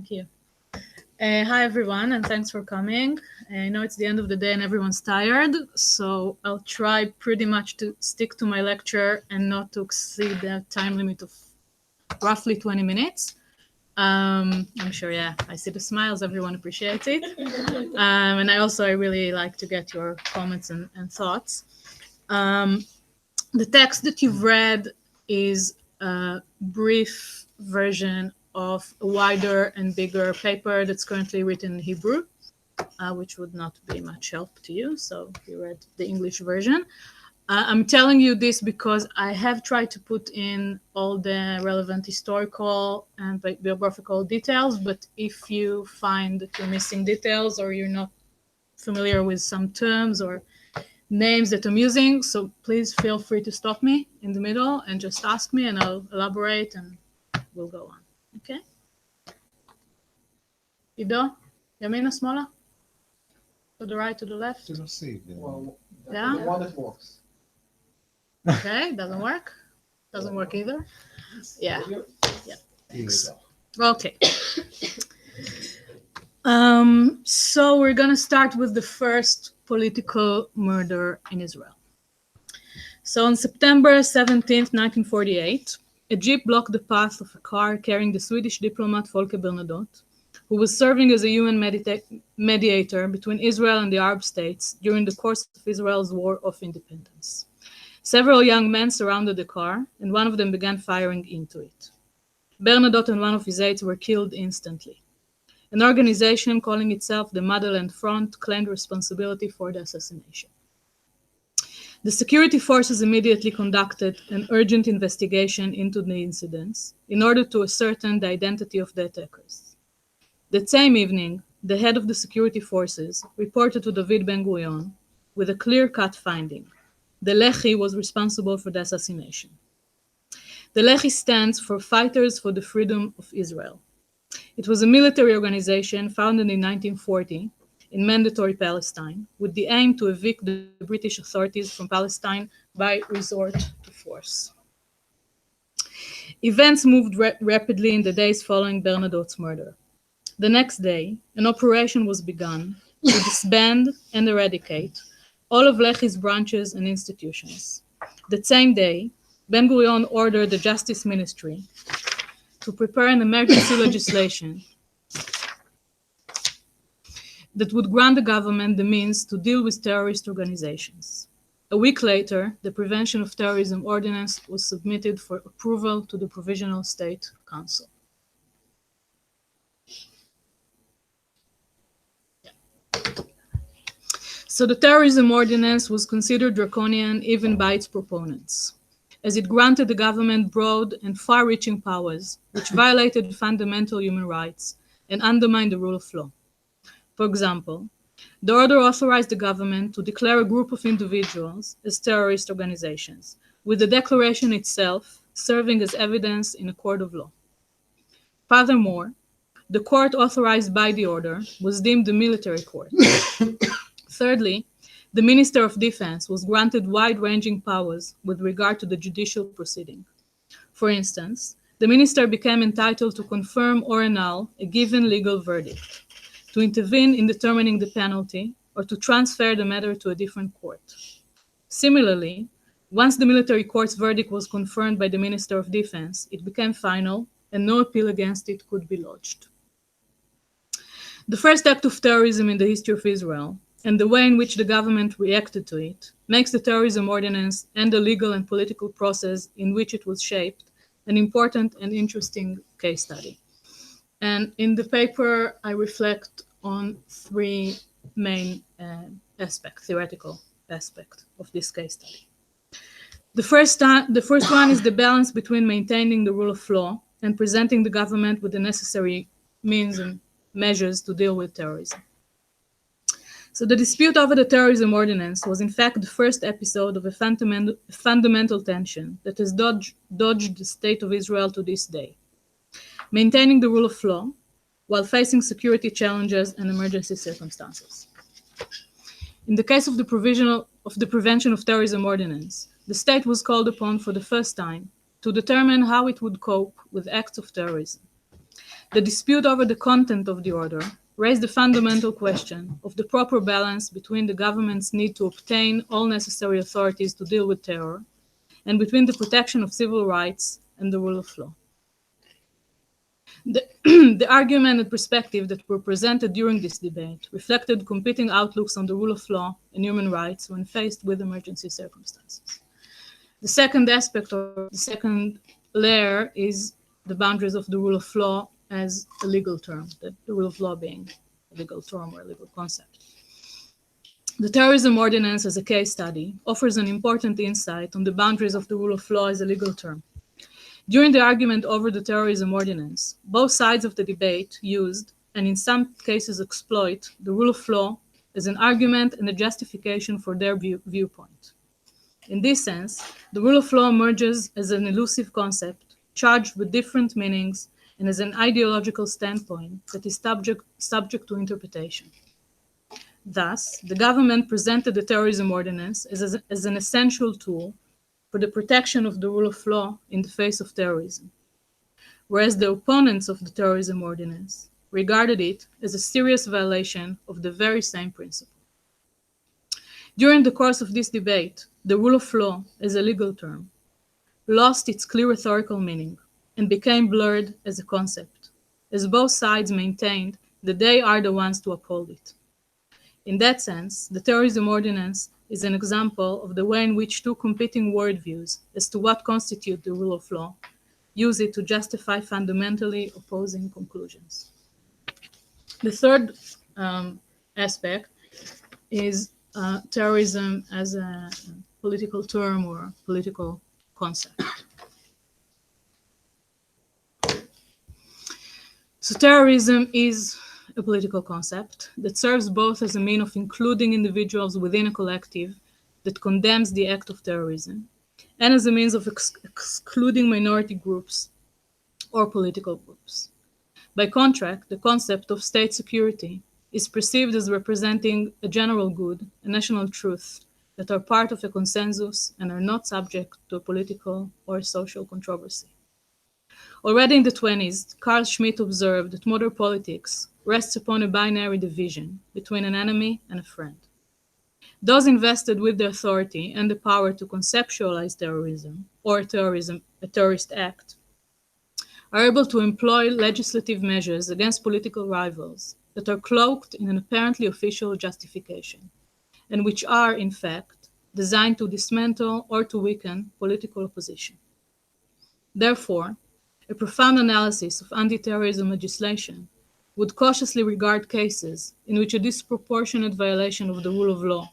Thank you. Hi, everyone, and thanks for coming. I know it's the end of the day and everyone's tired, so I'll try pretty much to stick to my lecture and not to exceed the time limit of roughly 20 minutes. I'm sure, yeah, I see the smiles, everyone appreciates it. And I really like to get your comments and thoughts. The text that you've read is a brief version of a wider and bigger paper that's currently written in Hebrew, which would not be much help to you, so you read the English version. I'm telling you this because I have tried to put in all the relevant historical and biographical details, but if you find that you're missing details or you're not familiar with some terms or names that I'm using, so please feel free to stop me in the middle and just ask me and I'll elaborate and we'll go on. Okay? Ido? Yamina, smaller? To the right, to the left? To the see. Well, Yeah. The one that works. Okay, doesn't work? Doesn't work either? Yeah. Yeah. Thanks. Okay. So we're going to start with the first political murder in Israel. So on September 17th, 1948, a jeep blocked the path of a car carrying the Swedish diplomat Folke Bernadotte, who was serving as a UN mediator between Israel and the Arab states during the course of Israel's War of Independence. Several young men surrounded the car, and one of them began firing into it. Bernadotte and one of his aides were killed instantly. An organization calling itself the Motherland Front claimed responsibility for the assassination. The security forces immediately conducted an urgent investigation into the incidents in order to ascertain the identity of the attackers. That same evening, the head of the security forces reported to David Ben-Gurion with a clear-cut finding. The Lehi was responsible for the assassination. The Lehi stands for Fighters for the Freedom of Israel. It was a military organization founded in 1940 in Mandatory Palestine with the aim to evict the British authorities from Palestine by resort to force. Events moved rapidly in the days following Bernadotte's murder. The next day, an operation was begun to disband and eradicate all of Lehi's branches and institutions. That same day, Ben-Gurion ordered the Justice Ministry to prepare an emergency legislation that would grant the government the means to deal with terrorist organizations. A week later, the Prevention of Terrorism ordinance was submitted for approval to the Provisional State Council. So the terrorism ordinance was considered draconian even by its proponents, as it granted the government broad and far-reaching powers, which violated fundamental human rights and undermined the rule of law. For example, the order authorized the government to declare a group of individuals as terrorist organizations, with the declaration itself serving as evidence in a court of law. Furthermore, the court authorized by the order was deemed a military court. Thirdly, the Minister of Defense was granted wide-ranging powers with regard to the judicial proceeding. For instance, the minister became entitled to confirm or annul a given legal verdict, to intervene in determining the penalty, or to transfer the matter to a different court. Similarly, once the military court's verdict was confirmed by the Minister of Defense, it became final and no appeal against it could be lodged. The first act of terrorism in the history of Israel, and the way in which the government reacted to it, makes the terrorism ordinance and the legal and political process in which it was shaped an important and interesting case study. And in the paper, I reflect on three main theoretical aspects of this case study. The first one is the balance between maintaining the rule of law and presenting the government with the necessary means and measures to deal with terrorism. So the dispute over the terrorism ordinance was in fact the first episode of a fundamental tension that has dodged the state of Israel to this day. Maintaining the rule of law while facing security challenges and emergency circumstances. In the case of the Prevention of Terrorism ordinance, the state was called upon for the first time to determine how it would cope with acts of terrorism. The dispute over the content of the order raised the fundamental question of the proper balance between the government's need to obtain all necessary authorities to deal with terror and between the protection of civil rights and the rule of law. The argument and perspective that were presented during this debate reflected competing outlooks on the rule of law and human rights when faced with emergency circumstances. The second aspect or the second layer is the boundaries of the rule of law as a legal term, the rule of law being a legal term or a legal concept. The Terrorism Ordinance as a case study offers an important insight on the boundaries of the rule of law as a legal term. During the argument over the Terrorism Ordinance, both sides of the debate used, and in some cases exploit, the rule of law as an argument and a justification for their viewpoint. In this sense, the rule of law emerges as an elusive concept, charged with different meanings, and as an ideological standpoint that is subject to interpretation. Thus, the government presented the Terrorism Ordinance as an essential tool for the protection of the rule of law in the face of terrorism, whereas the opponents of the Terrorism Ordinance regarded it as a serious violation of the very same principle. During the course of this debate, the rule of law as a legal term lost its clear rhetorical meaning and became blurred as a concept, as both sides maintained that they are the ones to uphold it. In that sense, the Terrorism Ordinance is an example of the way in which two competing worldviews as to what constitutes the rule of law use it to justify fundamentally opposing conclusions. The third aspect is terrorism as a political term or political concept. So terrorism is a political concept that serves both as a means of including individuals within a collective that condemns the act of terrorism and as a means of excluding minority groups or political groups. By contrast, the concept of state security is perceived as representing a general good, a national truth, that are part of a consensus and are not subject to a political or social controversy. Already in the 1920s, Carl Schmitt observed that modern politics rests upon a binary division between an enemy and a friend. Those invested with the authority and the power to conceptualize terrorism or a terrorist act are able to employ legislative measures against political rivals that are cloaked in an apparently official justification, and which are, in fact, designed to dismantle or to weaken political opposition. Therefore, a profound analysis of anti-terrorism legislation would cautiously regard cases in which a disproportionate violation of the rule of law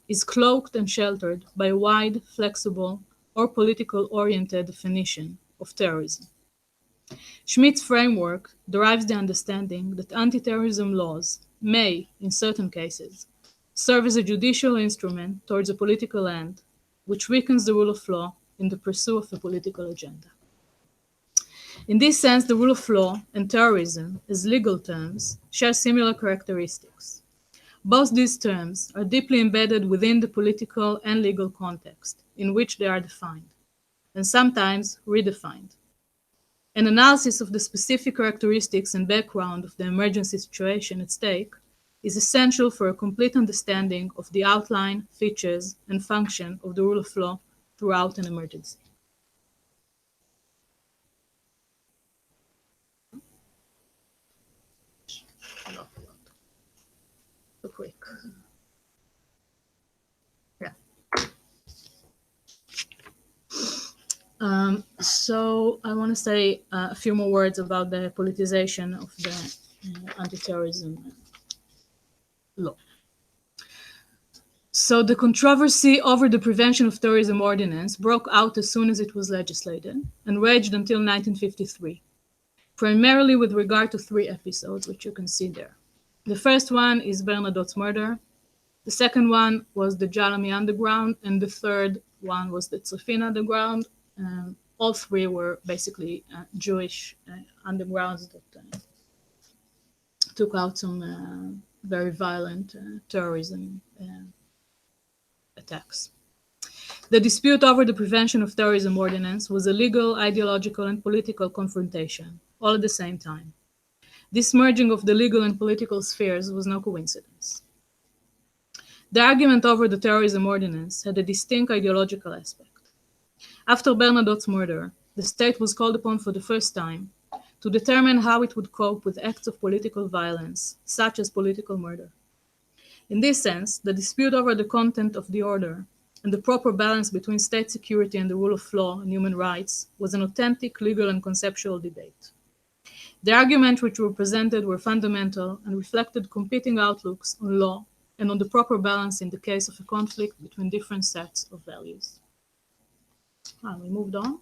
is cloaked and sheltered by a wide, flexible, or political-oriented definition of terrorism. Schmitt's framework derives the understanding that anti-terrorism laws may, in certain cases, serve as a judicial instrument towards a political end, which weakens the rule of law in the pursuit of a political agenda. In this sense, the rule of law and terrorism, as legal terms, share similar characteristics. Both these terms are deeply embedded within the political and legal context in which they are defined, and sometimes redefined. An analysis of the specific characteristics and background of the emergency situation at stake is essential for a complete understanding of the outline, features, and function of the rule of law throughout an emergency. So quick. Yeah. So I want to say a few more words about the politicization of the anti-terrorism law. So the controversy over the Prevention of Terrorism Ordinance broke out as soon as it was legislated and raged until 1953, primarily with regard to three episodes, which you can see there. The first one is Bernadotte's murder. The second one was the Jalami Underground, and the third one was the Tzrefin Underground. All three were basically Jewish undergrounds that took out some very violent terrorism attacks. The dispute over the Prevention of Terrorism Ordinance was a legal, ideological, and political confrontation, all at the same time. This merging of the legal and political spheres was no coincidence. The argument over the terrorism ordinance had a distinct ideological aspect. After Bernadotte's murder, the state was called upon for the first time to determine how it would cope with acts of political violence, such as political murder. In this sense, the dispute over the content of the order and the proper balance between state security and the rule of law and human rights was an authentic legal and conceptual debate. The arguments which were presented were fundamental and reflected competing outlooks on law and on the proper balance in the case of a conflict between different sets of values. We moved on.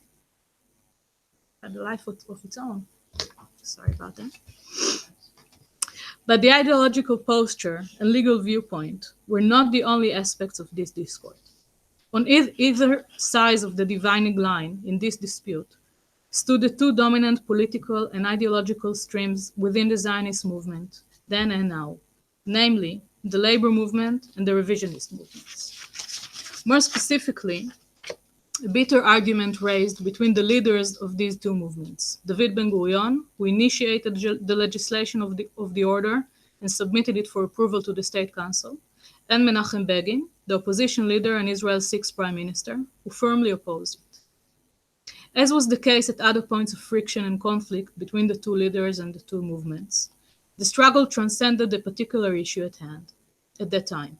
Had a life of its own. Sorry about that. But the ideological posture and legal viewpoint were not the only aspects of this discord. On either side of the dividing line in this dispute stood the two dominant political and ideological streams within the Zionist movement, then and now, namely the labor movement and the revisionist movements. More specifically, a bitter argument raised between the leaders of these two movements, David Ben-Gurion, who initiated the legislation of the order and submitted it for approval to the State Council, and Menachem Begin, the opposition leader and Israel's sixth prime minister, who firmly opposed it. As was the case at other points of friction and conflict between the two leaders and the two movements, the struggle transcended the particular issue at hand at that time.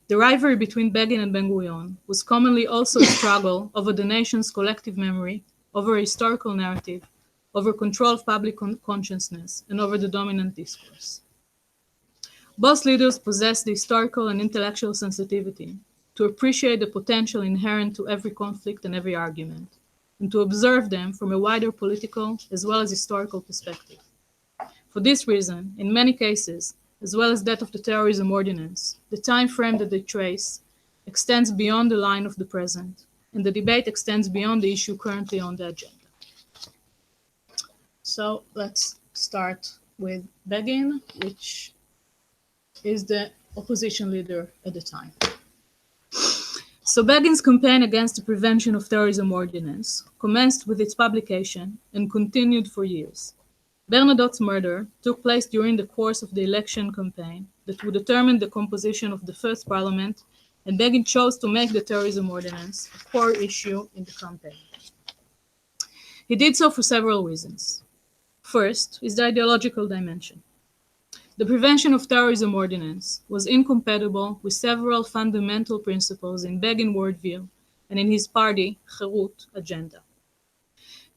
The rivalry between Begin and Ben-Gurion was commonly also a struggle over the nation's collective memory, over a historical narrative, over control of public consciousness, and over the dominant discourse. Both leaders possessed the historical and intellectual sensitivity to appreciate the potential inherent to every conflict and every argument, and to observe them from a wider political as well as historical perspective. For this reason, in many cases, as well as that of the terrorism ordinance, the time frame that they trace extends beyond the line of the present, and the debate extends beyond the issue currently on the agenda. So let's start with Begin, which is the opposition leader at the time. So Begin's campaign against the prevention of terrorism ordinance commenced with its publication and continued for years. Bernadotte's murder took place during the course of the election campaign that would determine the composition of the first parliament, and Begin chose to make the terrorism ordinance a core issue in the campaign. He did so for several reasons. First is the ideological dimension. The prevention of terrorism ordinance was incompatible with several fundamental principles in Begin worldview and in his party, Cherut, agenda.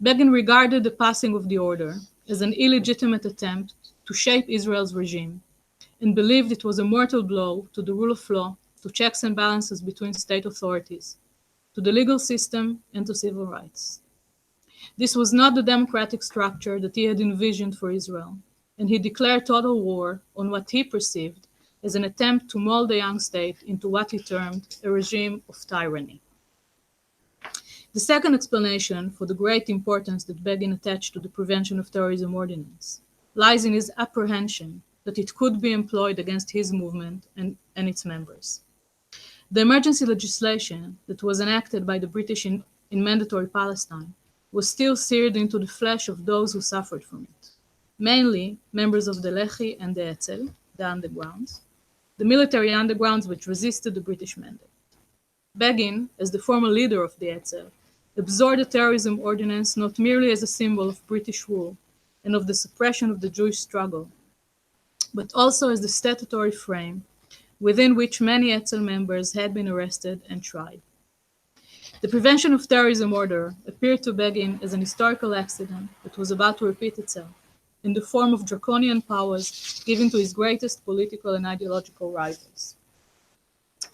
Begin regarded the passing of the order as an illegitimate attempt to shape Israel's regime, and believed it was a mortal blow to the rule of law, to checks and balances between state authorities, to the legal system, and to civil rights. This was not the democratic structure that he had envisioned for Israel, and he declared total war on what he perceived as an attempt to mold the young state into what he termed a regime of tyranny. The second explanation for the great importance that Begin attached to the prevention of terrorism ordinance lies in his apprehension that it could be employed against his movement and its members. The emergency legislation that was enacted by the British in mandatory Palestine was still seared into the flesh of those who suffered from it, mainly members of the Lehi and the Etzel, the undergrounds, the military undergrounds which resisted the British mandate. Begin, as the former leader of the Etzel, absorbed the terrorism ordinance not merely as a symbol of British rule and of the suppression of the Jewish struggle, but also as the statutory frame within which many Etzel members had been arrested and tried. The prevention of terrorism order appeared to Begin as an historical accident that was about to repeat itself in the form of draconian powers given to his greatest political and ideological rivals,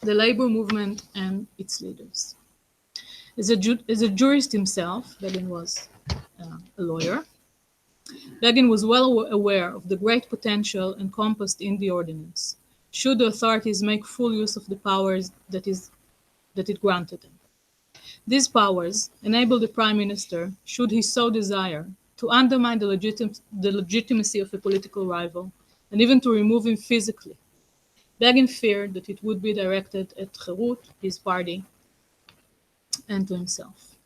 the labor movement and its leaders. As a jurist himself, Begin was a lawyer. Begin was well aware of the great potential encompassed in the ordinance, should the authorities make full use of the powers that it granted them. These powers enable the Prime Minister, should he so desire, to undermine the legitimacy of a political rival, and even to remove him physically. Begin feared that it would be directed at Cherut, his party, and to himself.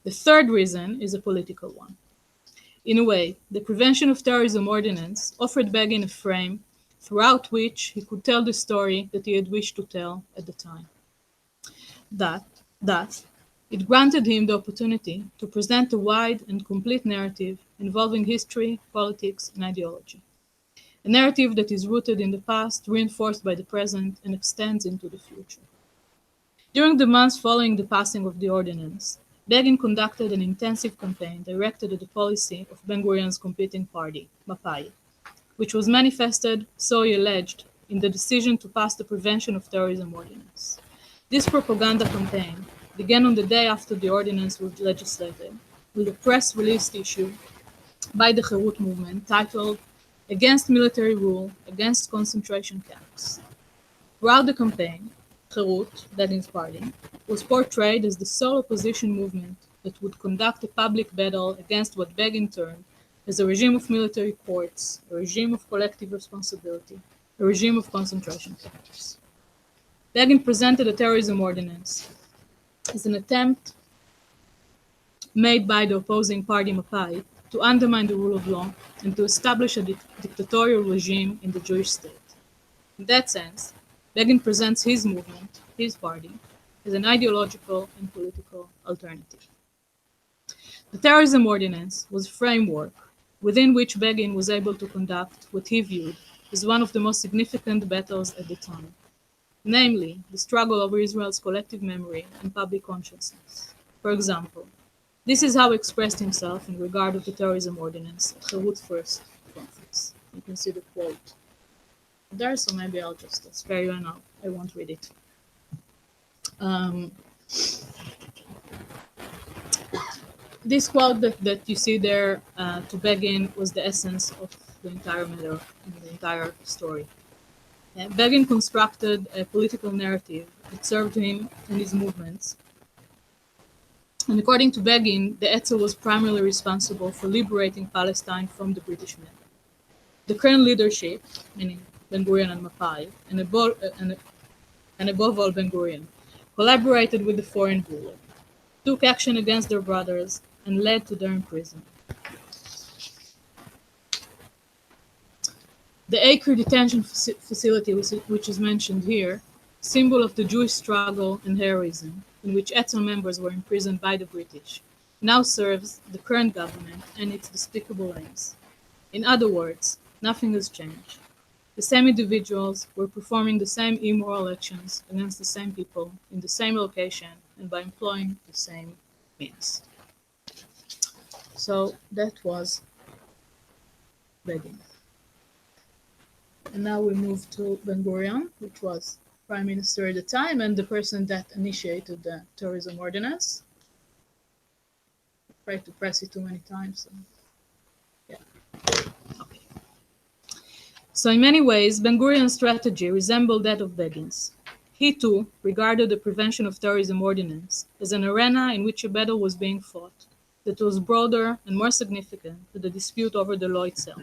The third reason is a political one. In a way, the Prevention of Terrorism Ordinance offered Begin a frame throughout which he could tell the story that he had wished to tell at the time. Thus, it granted him the opportunity to present a wide and complete narrative involving history, politics, and ideology. A narrative that is rooted in the past, reinforced by the present, and extends into the future. During the months following the passing of the ordinance, Begin conducted an intensive campaign directed at the policy of Ben-Gurion's competing party, Mapai, which was manifested, so he alleged, in the decision to pass the Prevention of Terrorism Ordinance. This propaganda campaign began on the day after the ordinance was legislated, with a press release issued by the Herut movement titled Against Military Rule, Against Concentration Camps. Throughout the campaign, Herut, Begin's party, was portrayed as the sole opposition movement that would conduct a public battle against what Begin termed as a regime of military courts, a regime of collective responsibility, a regime of concentration camps. Begin presented the terrorism ordinance as an attempt made by the opposing party Mapai to undermine the rule of law and to establish a dictatorial regime in the Jewish state. In that sense, Begin presents his movement, his party, as an ideological and political alternative. The terrorism ordinance was a framework within which Begin was able to conduct what he viewed as one of the most significant battles at the time, namely the struggle over Israel's collective memory and public consciousness. For example, this is how he expressed himself in regard of the terrorism ordinance at Herut's first conference. You can see the quote there, so maybe I'll just spare you and I won't read it. This quote that you see there to Begin was the essence of the entire matter and the entire story. Begin constructed a political narrative that served him and his movements. And according to Begin, the Etzel was primarily responsible for liberating Palestine from the British men. The current leadership, meaning Ben-Gurion and Mapai, and above all Ben-Gurion, collaborated with the foreign ruler, took action against their brothers, and led to their imprisonment. The Acre detention facility, which is mentioned here, symbol of the Jewish struggle and heroism, in which Etzel members were imprisoned by the British, now serves the current government and its despicable aims. In other words, nothing has changed. The same individuals were performing the same immoral actions against the same people in the same location and by employing the same means. So that was Begin. And now we move to Ben-Gurion, which was prime minister at the time and the person that initiated the terrorism ordinance. I tried to press it too many times. So yeah. Okay. So in many ways, Ben-Gurion's strategy resembled that of Begin's. He too regarded the Prevention of Terrorism Ordinance as an arena in which a battle was being fought that was broader and more significant than the dispute over the law itself.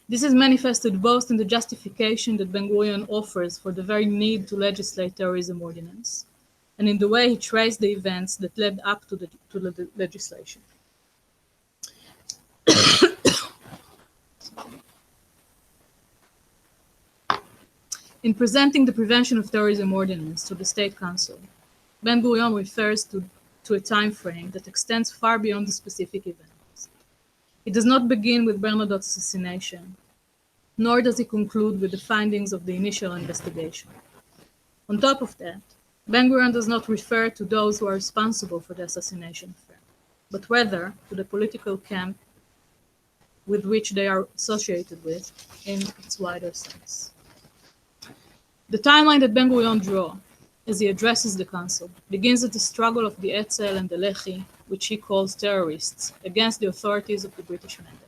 This is manifested both in the justification that Ben-Gurion offers for the very need to legislate terrorism ordinance, and in the way he traced the events that led up to the legislation. In presenting the Prevention of Terrorism Ordinance to the State Council, Ben-Gurion refers to a time frame that extends far beyond the specific events. It does not begin with Bernadotte's assassination, nor does it conclude with the findings of the initial investigation. On top of that, Ben-Gurion does not refer to those who are responsible for the assassination affair, but rather to the political camp with which they are associated with in its wider sense. The timeline that Ben-Gurion draws as he addresses the council begins at the struggle of the Etzel and the Lehi, which he calls terrorists, against the authorities of the British mandate.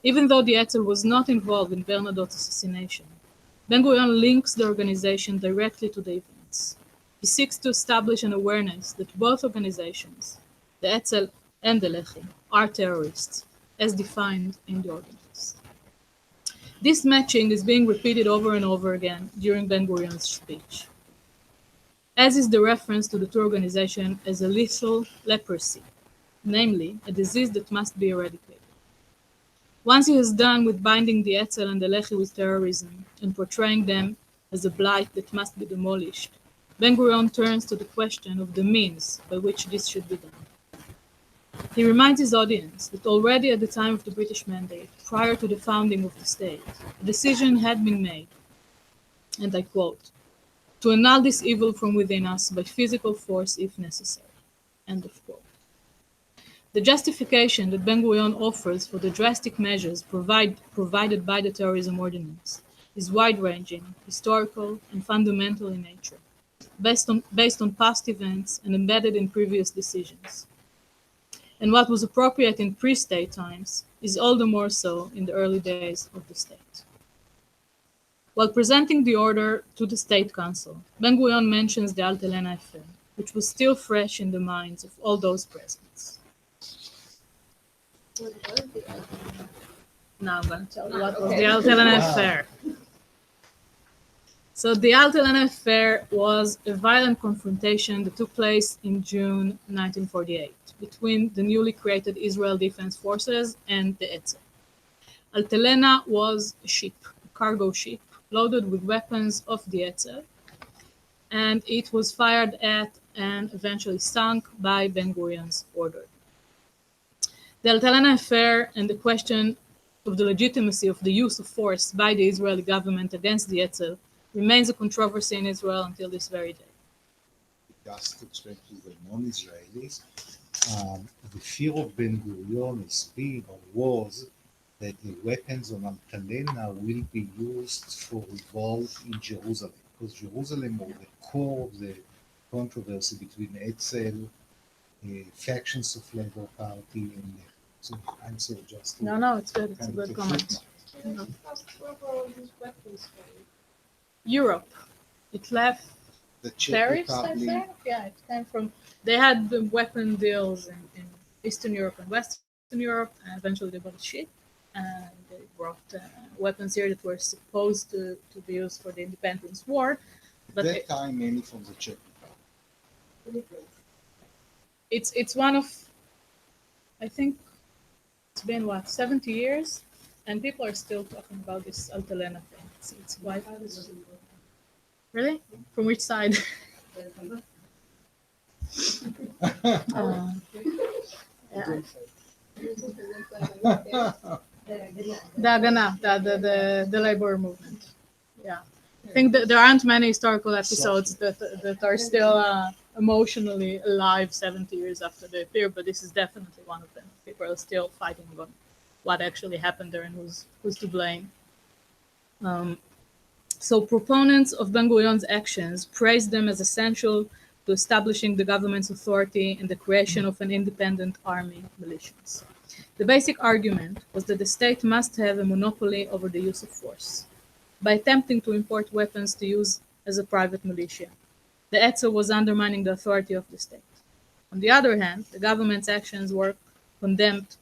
Even though the Etzel was not involved in Bernadotte's assassination, Ben-Gurion links the organization directly to the events. He seeks to establish an awareness that both organizations, the Etzel and the Lehi, are terrorists, as defined in the ordinance. This matching is being repeated over and over again during Ben-Gurion's speech, as is the reference to the two organizations as a lethal leprosy, namely, a disease that must be eradicated. Once he is done with binding the Etzel and the Lehi with terrorism and portraying them as a blight that must be demolished, Ben-Gurion turns to the question of the means by which this should be done. He reminds his audience that already at the time of the British Mandate, prior to the founding of the state, a decision had been made, and I quote, "to annul this evil from within us by physical force if necessary." End of quote. The justification that Ben-Gurion offers for the drastic measures provided by the Terrorism Ordinance is wide-ranging, historical, and fundamental in nature, based on past events and embedded in previous decisions. And what was appropriate in pre-state times is all the more so in the early days of the state. While presenting the order to the State Council, Ben-Gurion mentions the Alte Helena affair, which was still fresh in the minds of all those present. Now I'm going to tell you what was the Alte Helena affair. So the Alte Helena affair was a violent confrontation that took place in June 1948 between the newly created Israel Defense Forces and the Etzel. Alte Helena was a ship, a cargo ship, loaded with weapons of the Etzel, and it was fired at and eventually sunk by Ben-Gurion's order. The Alte Helena affair and the question of the legitimacy of the use of force by the Israeli government against the Etzel remains a controversy in Israel until this very day. Just to explain to the non-Israelis, the fear of Ben-Gurion has been or was that the weapons on Alte Helena will be used for revolt in Jerusalem, because Jerusalem was the core of the controversy between Etzel, factions of Labour Party, and so I'm sorry, just no, it's good. It's a good comment. Europe. It left the Czech Paris, I Republic. think. Yeah, it came from. They had the weapon deals in Eastern Europe and Western Europe, and eventually they bought a ship, and they brought weapons here that were supposed to be used for the Independence War. But At that time, mainly from the Czech Republic. It's one of, I think, it's been 70 years, and people are still talking about this Alte Helena thing. It's quite. Really? From which side? Yeah. The Agana, the labor movement. Yeah. I think that there aren't many historical episodes that are still emotionally alive 70 years after they appear, but this is definitely one of them. People are still fighting about what actually happened there and who's to blame. So proponents of Ben-Gurion's actions praised them as essential to establishing the government's authority and the creation of an independent army militias. The basic argument was that the state must have a monopoly over the use of force. By attempting to import weapons to use as a private militia, the Etzel was undermining the authority of the state. On the other hand, the government's actions were condemned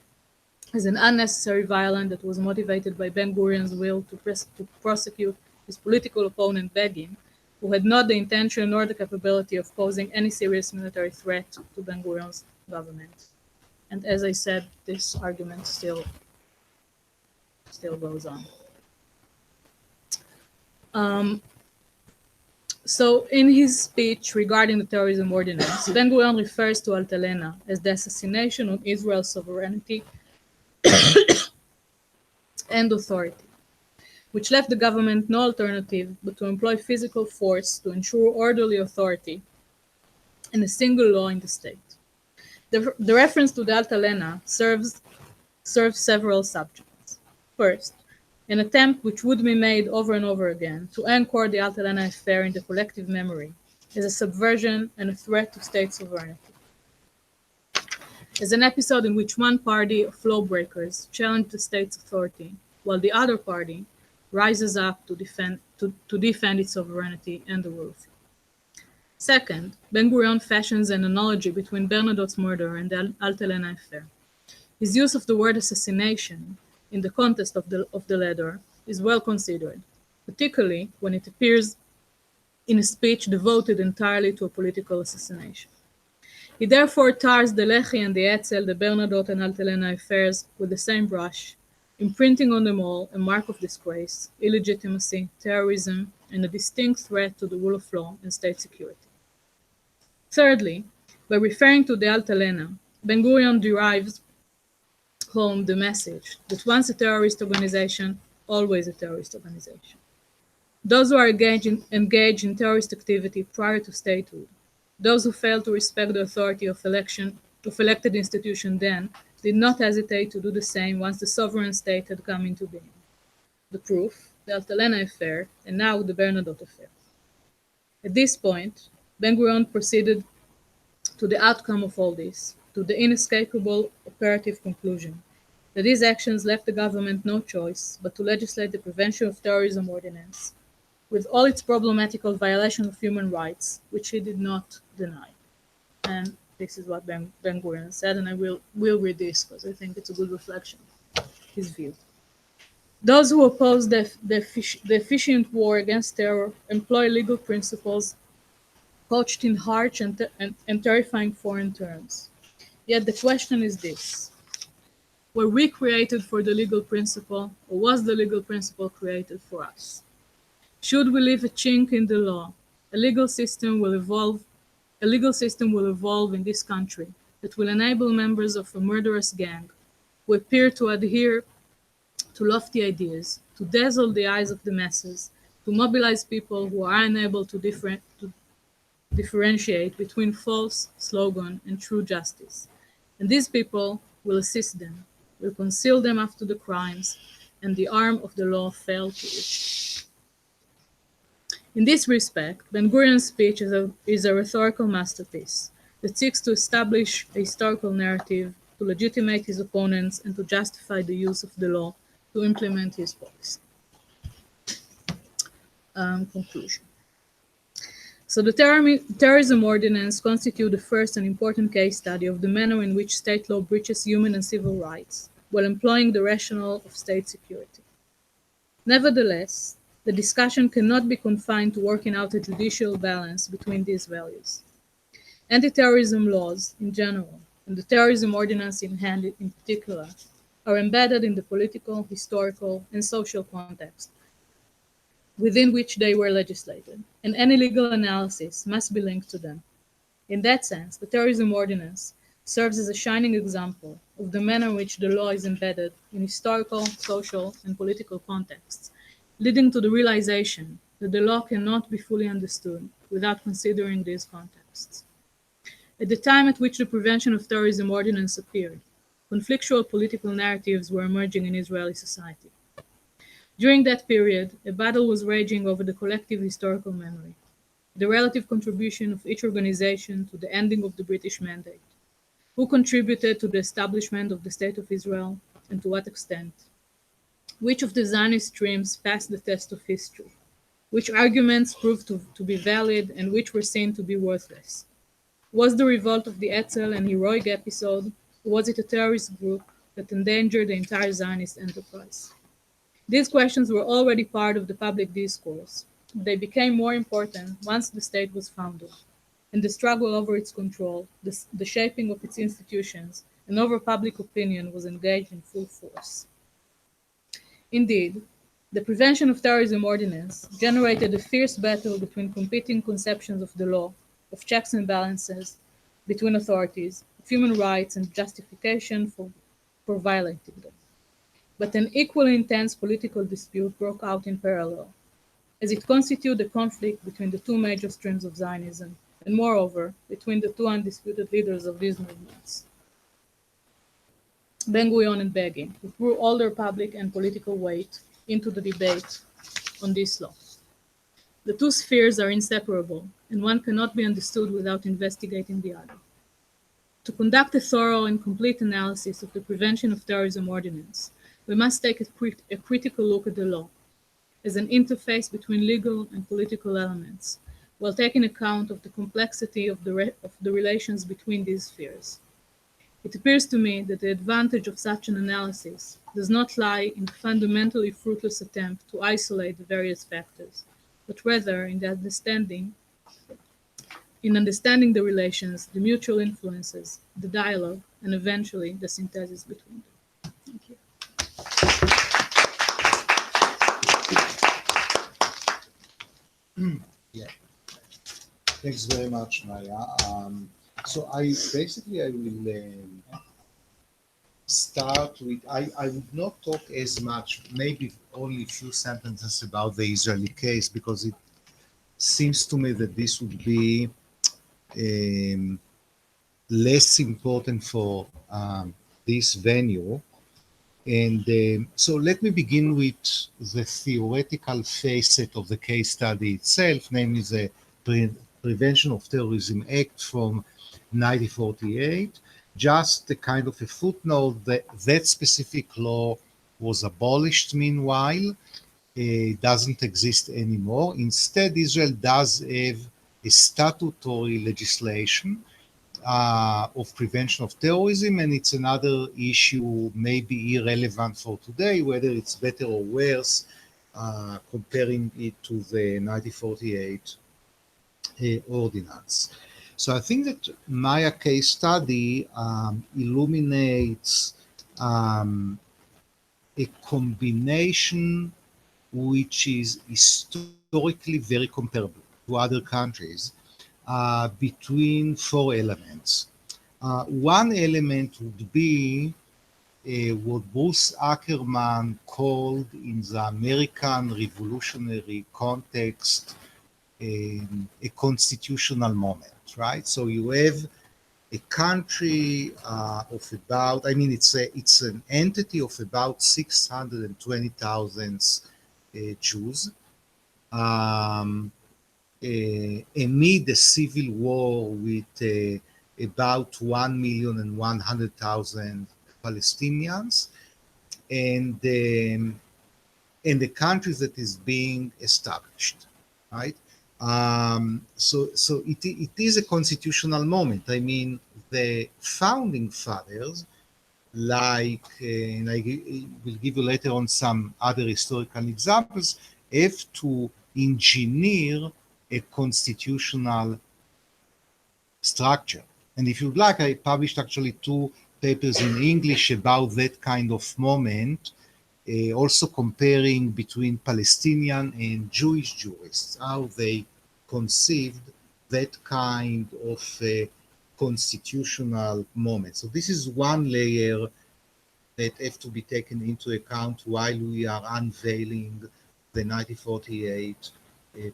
as an unnecessary violence that was motivated by Ben-Gurion's will to prosecute his political opponent Begin, who had not the intention nor the capability of posing any serious military threat to Ben-Gurion's government. And as I said, this argument still goes on. So in his speech regarding the terrorism ordinance, Ben-Gurion refers to Alte Helena as the assassination of Israel's sovereignty and authority, which left the government no alternative but to employ physical force to ensure orderly authority and a single law in the state. The reference to the Alte Helena serves several subjects. First, an attempt which would be made over and over again to anchor the Alte Helena affair in the collective memory as a subversion and a threat to state sovereignty. As an episode in which one party of lawbreakers challenged the state's authority, while the other party rises up to defend its sovereignty and the rule of law. Second, Ben-Gurion fashions an analogy between Bernadotte's murder and the Alte Helena affair. His use of the word assassination in the context of the latter is well considered, particularly when it appears in a speech devoted entirely to a political assassination. He therefore tars the Lehi and the Etzel, the Bernadotte and Altalena affairs with the same brush, imprinting on them all a mark of disgrace, illegitimacy, terrorism, and a distinct threat to the rule of law and state security. Thirdly, by referring to the Altalena, Ben-Gurion derives home the message that once a terrorist organization, always a terrorist organization. Those who are engaged in terrorist activity prior to statehood, those who fail to respect the authority of elected institution then, did not hesitate to do the same once the sovereign state had come into being. The proof, the Altalena affair, and now the Bernadotte affair. At this point, Ben-Gurion proceeded to the outcome of all this, to the inescapable operative conclusion that these actions left the government no choice but to legislate the Prevention of Terrorism Ordinance, with all its problematical violation of human rights, which he did not deny. And this is what Ben-Gurion said, and I will read this because I think it's a good reflection of his view. Those who oppose the efficient war against terror employ legal principles couched in harsh and terrifying foreign terms. Yet the question is this: were we created for the legal principle, or was the legal principle created for us? Should we leave a chink in the law, a legal system will evolve in this country that will enable members of a murderous gang who appear to adhere to lofty ideas, to dazzle the eyes of the masses, to mobilize people who are unable to differentiate between false slogan and true justice. And these people will assist them, will conceal them after the crimes, and the arm of the law fail to reach. In this respect, Ben-Gurion's speech is a rhetorical masterpiece that seeks to establish a historical narrative, to legitimate his opponents, and to justify the use of the law to implement his policy. Conclusion. So the Terrorism Ordinance constitutes the first and important case study of the manner in which state law breaches human and civil rights while employing the rationale of state security. Nevertheless, the discussion cannot be confined to working out a judicial balance between these values. Anti-terrorism laws in general, and the Terrorism Ordinance in hand in particular, are embedded in the political, historical, and social context within which they were legislated, and any legal analysis must be linked to them. In that sense, the Terrorism Ordinance serves as a shining example of the manner in which the law is embedded in historical, social, and political contexts, leading to the realization that the law cannot be fully understood without considering these contexts. At the time at which the Prevention of Terrorism Ordinance appeared, conflictual political narratives were emerging in Israeli society. During that period, a battle was raging over the collective historical memory, the relative contribution of each organization to the ending of the British Mandate, who contributed to the establishment of the State of Israel, and to what extent, which of the Zionist streams passed the test of history, which arguments proved to be valid and which were seen to be worthless. Was the revolt of the Etzel an heroic episode, or was it a terrorist group that endangered the entire Zionist enterprise? These questions were already part of the public discourse. They became more important once the state was founded, and the struggle over its control, the shaping of its institutions, and over public opinion was engaged in full force. Indeed, the Prevention of Terrorism Ordinance generated a fierce battle between competing conceptions of the law, of checks and balances between authorities, of human rights, and justification for violating them. But an equally intense political dispute broke out in parallel, as it constituted a conflict between the two major streams of Zionism, and moreover, between the two undisputed leaders of these movements, Ben-Gurion and Begin, who threw all their public and political weight into the debate on this law. The two spheres are inseparable, and one cannot be understood without investigating the other. To conduct a thorough and complete analysis of the Prevention of Terrorism Ordinance, we must take a critical look at the law as an interface between legal and political elements, while taking account of the complexity of the relations between these spheres. It appears to me that the advantage of such an analysis does not lie in the fundamentally fruitless attempt to isolate the various factors, but rather in the understanding in understanding the relations, the mutual influences, the dialogue, and eventually the synthesis between them. Thank you. Yeah, thanks very much, Maya. So I will start with, I would not talk as much, maybe only a few sentences about the Israeli case, because it seems to me that this would be um, less important for this venue. And so let me begin with the theoretical facet of the case study itself, namely the Prevention of Terrorism Act from 1948. Just a kind of a footnote that that specific law was abolished meanwhile. It doesn't exist anymore. Instead, Israel does have a statutory legislation of prevention of terrorism, and it's another issue maybe irrelevant for today, whether it's better or worse, comparing it to the 1948 ordinance. So I think that Maya case study illuminates a combination which is historically very comparable to other countries between four elements. One element would be what Bruce Ackerman called in the American revolutionary context a constitutional moment, right? So you have a country of about, I mean, it's an entity of about 620,000 Jews. Um, amid a civil war with about 1,100,000 Palestinians, and the country that is being established, right? So it is a constitutional moment. I mean, the founding fathers, like, and I will give you later on some other historical examples, have to engineer a constitutional structure. And if you'd like, I published actually two papers in English about that kind of moment, also comparing between Palestinian and Jewish jurists, how they conceived that kind of constitutional moment. So this is one layer that have to be taken into account while we are unveiling the 1948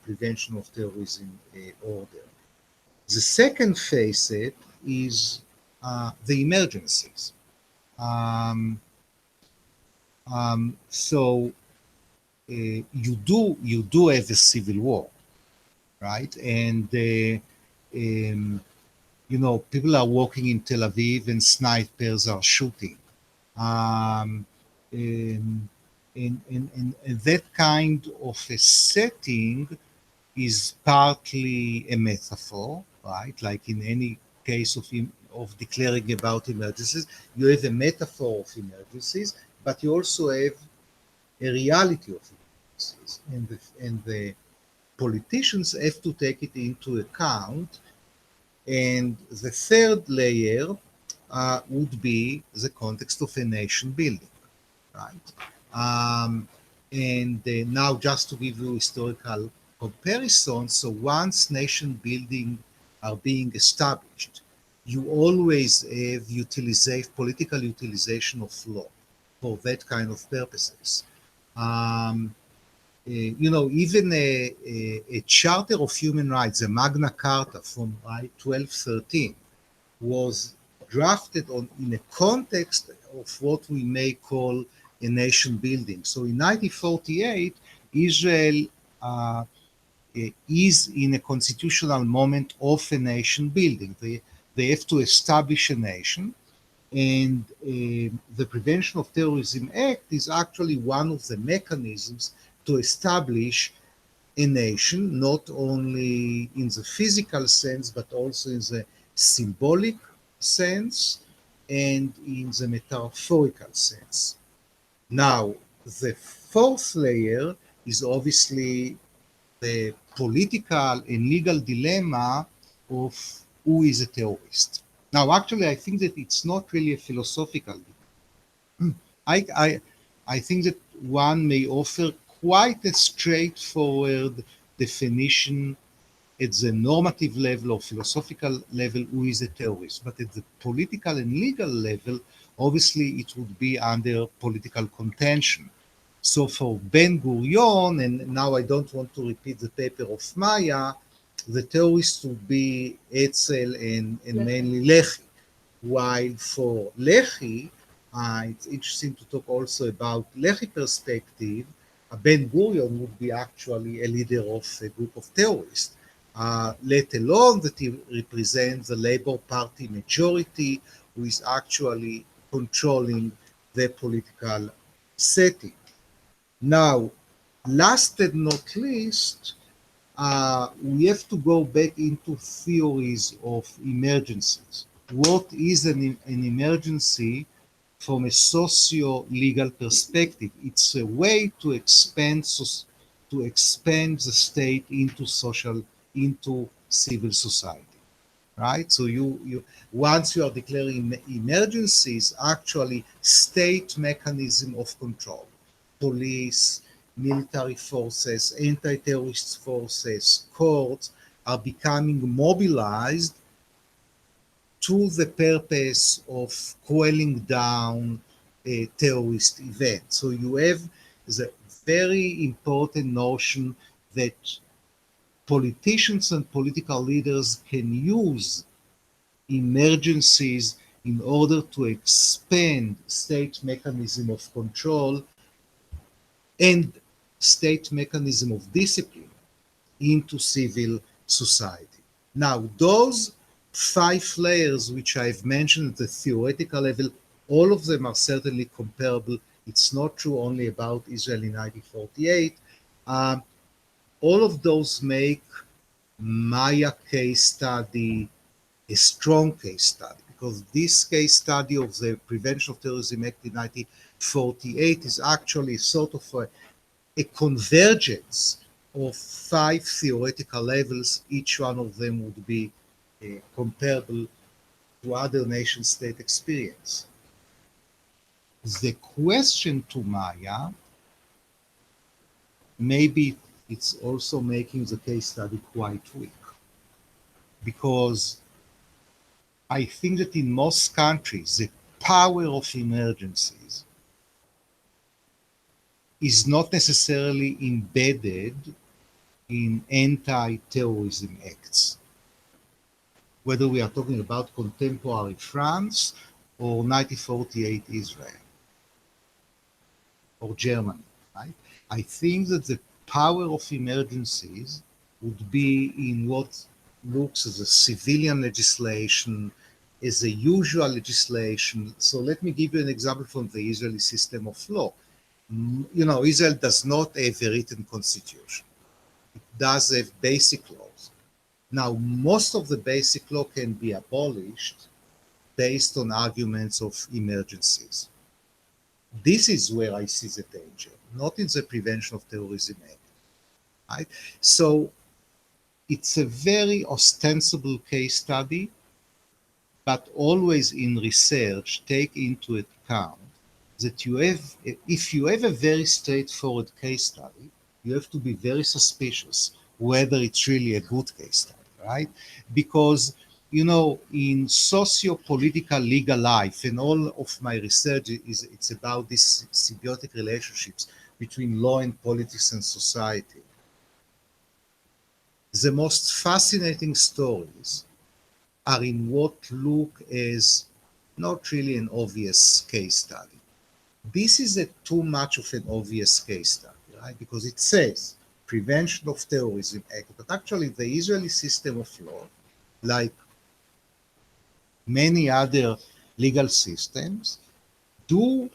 Prevention of Terrorism order. The second facet is the emergencies. So you do have a civil war, right? And you know, people are walking in Tel Aviv and snipers are shooting. Um, and, and that kind of a setting is partly a metaphor, right? Like in any case of declaring about emergencies, you have a metaphor of emergencies, but you also have a reality of emergencies, and the politicians have to take it into account. And the third layer would be the context of a nation building, right? And now just to give you historical comparison, so once nation building are being established, you always have political utilization of law for that kind of purposes. You know, even a Charter of Human Rights, a Magna Carta from 1213, was drafted in a context of what we may call a nation building. So in 1948, Israel is in a constitutional moment of a nation building. They have to establish a nation, and the Prevention of Terrorism Act is actually one of the mechanisms to establish a nation, not only in the physical sense, but also in the symbolic sense and in the metaphorical sense. Now, the fourth layer is obviously the political and legal dilemma of who is a terrorist. Now, actually, I think that it's not really a philosophical debate. I think that one may offer quite a straightforward definition at the normative level or philosophical level who is a terrorist, but at the political and legal level, obviously it would be under political contention. So for Ben Gurion, and now I don't want to repeat the paper of Maya, the terrorists would be Etzel and mainly Lehi. While for Lehi, it's interesting to talk also about Lehi perspective. Ben Gurion would be actually a leader of a group of terrorists, let alone that he represents the Labour Party majority, who is actually controlling the political setting. Now, last and not least, we have to go back into theories of emergencies. What is an emergency from a socio-legal perspective? It's a way to expand the state into civil society, right? So you once you are declaring emergencies, actually state mechanism of control, police, military forces, anti-terrorist forces, courts are becoming mobilized to the purpose of quelling down a terrorist event. So you have the very important notion that politicians and political leaders can use emergencies in order to expand state mechanism of control and state mechanism of discipline into civil society. Now, those 5 layers which I've mentioned at the theoretical level, all of them are certainly comparable. It's not true only about Israel in 1948. All of those make Maya case study a strong case study, because this case study of the Prevention of Terrorism Act in 1948 is actually sort of a convergence of 5 theoretical levels. Each one of them would be comparable to other nation state experience. The question to Maya, maybe it's also making the case study quite weak, because I think that in most countries, the power of emergencies is not necessarily embedded in anti-terrorism acts, whether we are talking about contemporary France or 1948 Israel or Germany, right? I think that the power of emergencies would be in what looks as a civilian legislation, as a usual legislation. So let me give you an example from the Israeli system of law. You know, Israel does not have a written constitution. It does have basic laws. Now, most of the basic law can be abolished based on arguments of emergencies. This is where I see the danger, not in the Prevention of Terrorism Act. Right? So it's a very ostensible case study, but always in research take into account that you have, if you have a very straightforward case study, you have to be very suspicious whether it's really a good case study, right? Because, you know, in socio-political legal life, and all of my research it's about these symbiotic relationships between law and politics and society. The most fascinating stories are in what look as not really an obvious case study. This is too much of an obvious case study, right? Because it says Prevention of Terrorism Act, but actually the Israeli system of law, like many other legal systems, do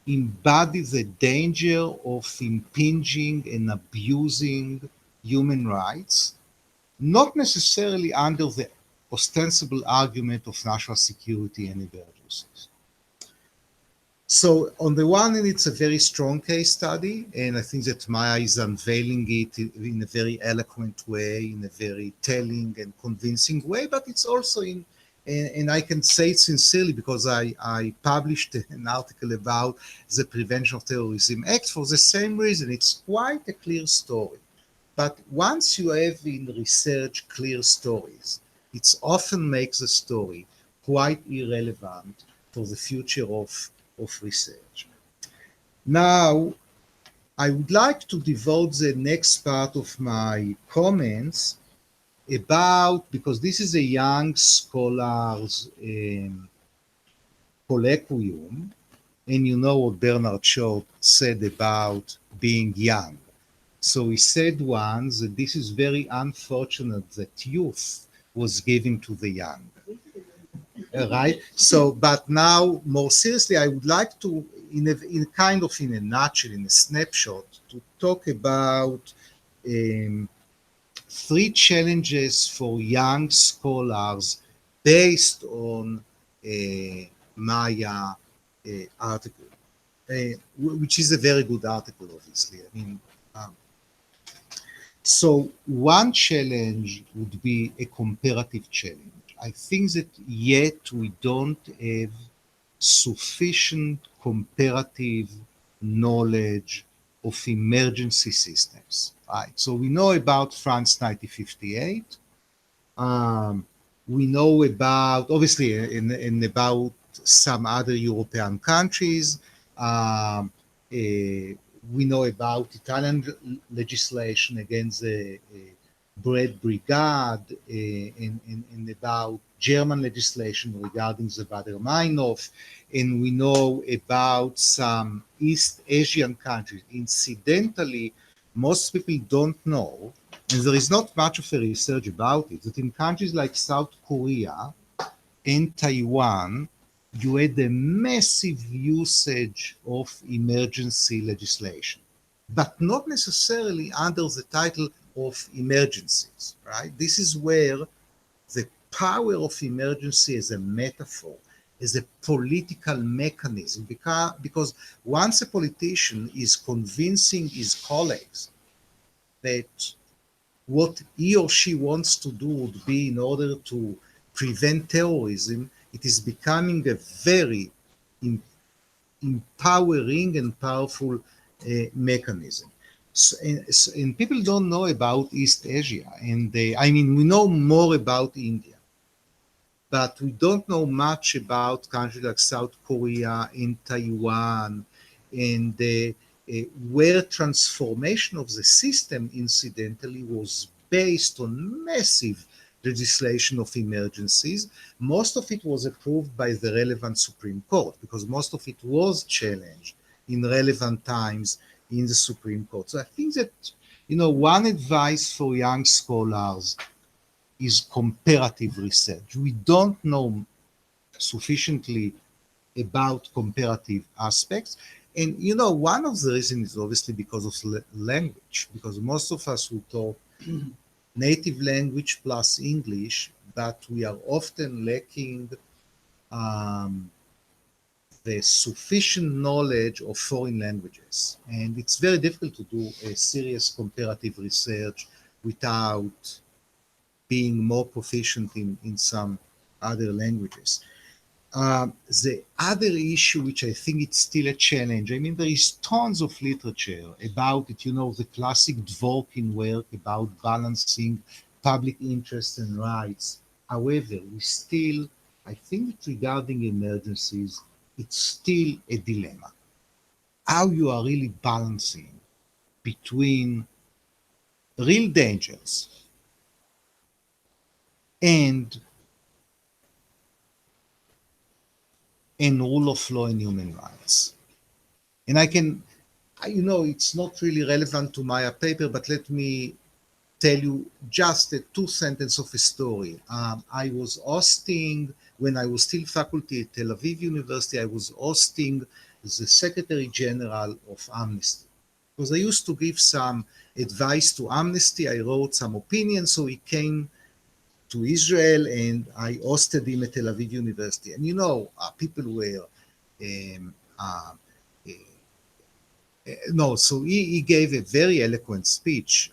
embody the danger of impinging and abusing human rights, not necessarily under the ostensible argument of national security and emergencies. So on the one hand, it's a very strong case study, and I think that Maya is unveiling it in a very eloquent way, in a very telling and convincing way, but it's also and I can say it sincerely because I published an article about the Prevention of Terrorism Act for the same reason. It's quite a clear story. But once you have in research clear stories, it often makes the story quite irrelevant for the future of research. Now, I would like to devote the next part of my comments about, because this is a young scholars colloquium, and you know what Bernard Shaw said about being young. So he said once that this is very unfortunate that youth was given to the young. Right? So, but now more seriously, I would like to, in kind of in a nutshell, in a snapshot, to talk about three challenges for young scholars based on Maya article, which is a very good article, obviously. I mean, so one challenge would be a comparative challenge. I think that yet we don't have sufficient comparative knowledge of emergency systems. Right. So we know about France 1958. We know about, obviously, in about some other European countries. We know about Italian legislation against the bread brigade, and about German legislation regarding the Bader-Meinhof, and we know about some East Asian countries. Incidentally, most people don't know, and there is not much of a research about it, that in countries like South Korea and Taiwan, you had a massive usage of emergency legislation, but not necessarily under the title of emergencies, right? This is where the power of emergency as a metaphor, as a political mechanism, because once a politician is convincing his colleagues that what he or she wants to do would be in order to prevent terrorism, it is becoming a very empowering and powerful mechanism. So, and people don't know about East Asia, and I mean, we know more about India, but we don't know much about countries like South Korea and Taiwan, and where transformation of the system, incidentally, was based on massive legislation of emergencies. Most of it was approved by the relevant Supreme Court because most of it was challenged in relevant times in the Supreme Court. So I think that, one advice for young scholars is comparative research. We don't know sufficiently about comparative aspects. And one of the reasons is obviously because of language, because most of us who talk native language plus English, but we are often lacking the sufficient knowledge of foreign languages. And it's very difficult to do a serious comparative research without being more proficient in some other languages. The other issue, which I think it's still a challenge, I mean, there is tons of literature about it, the classic Dworkin work about balancing public interest and rights. However, we still, I think that regarding emergencies, it's still a dilemma. How you are really balancing between real dangers and rule of law and human rights. And it's not really relevant to my paper, but let me tell you just a 2 sentence of a story. I was hosting, when I was still faculty at Tel Aviv University, I was hosting the Secretary General of Amnesty. Because I used to give some advice to Amnesty, I wrote some opinions, so he came to Israel and I hosted him at Tel Aviv University. And people were Um, no, so he gave a very eloquent speech.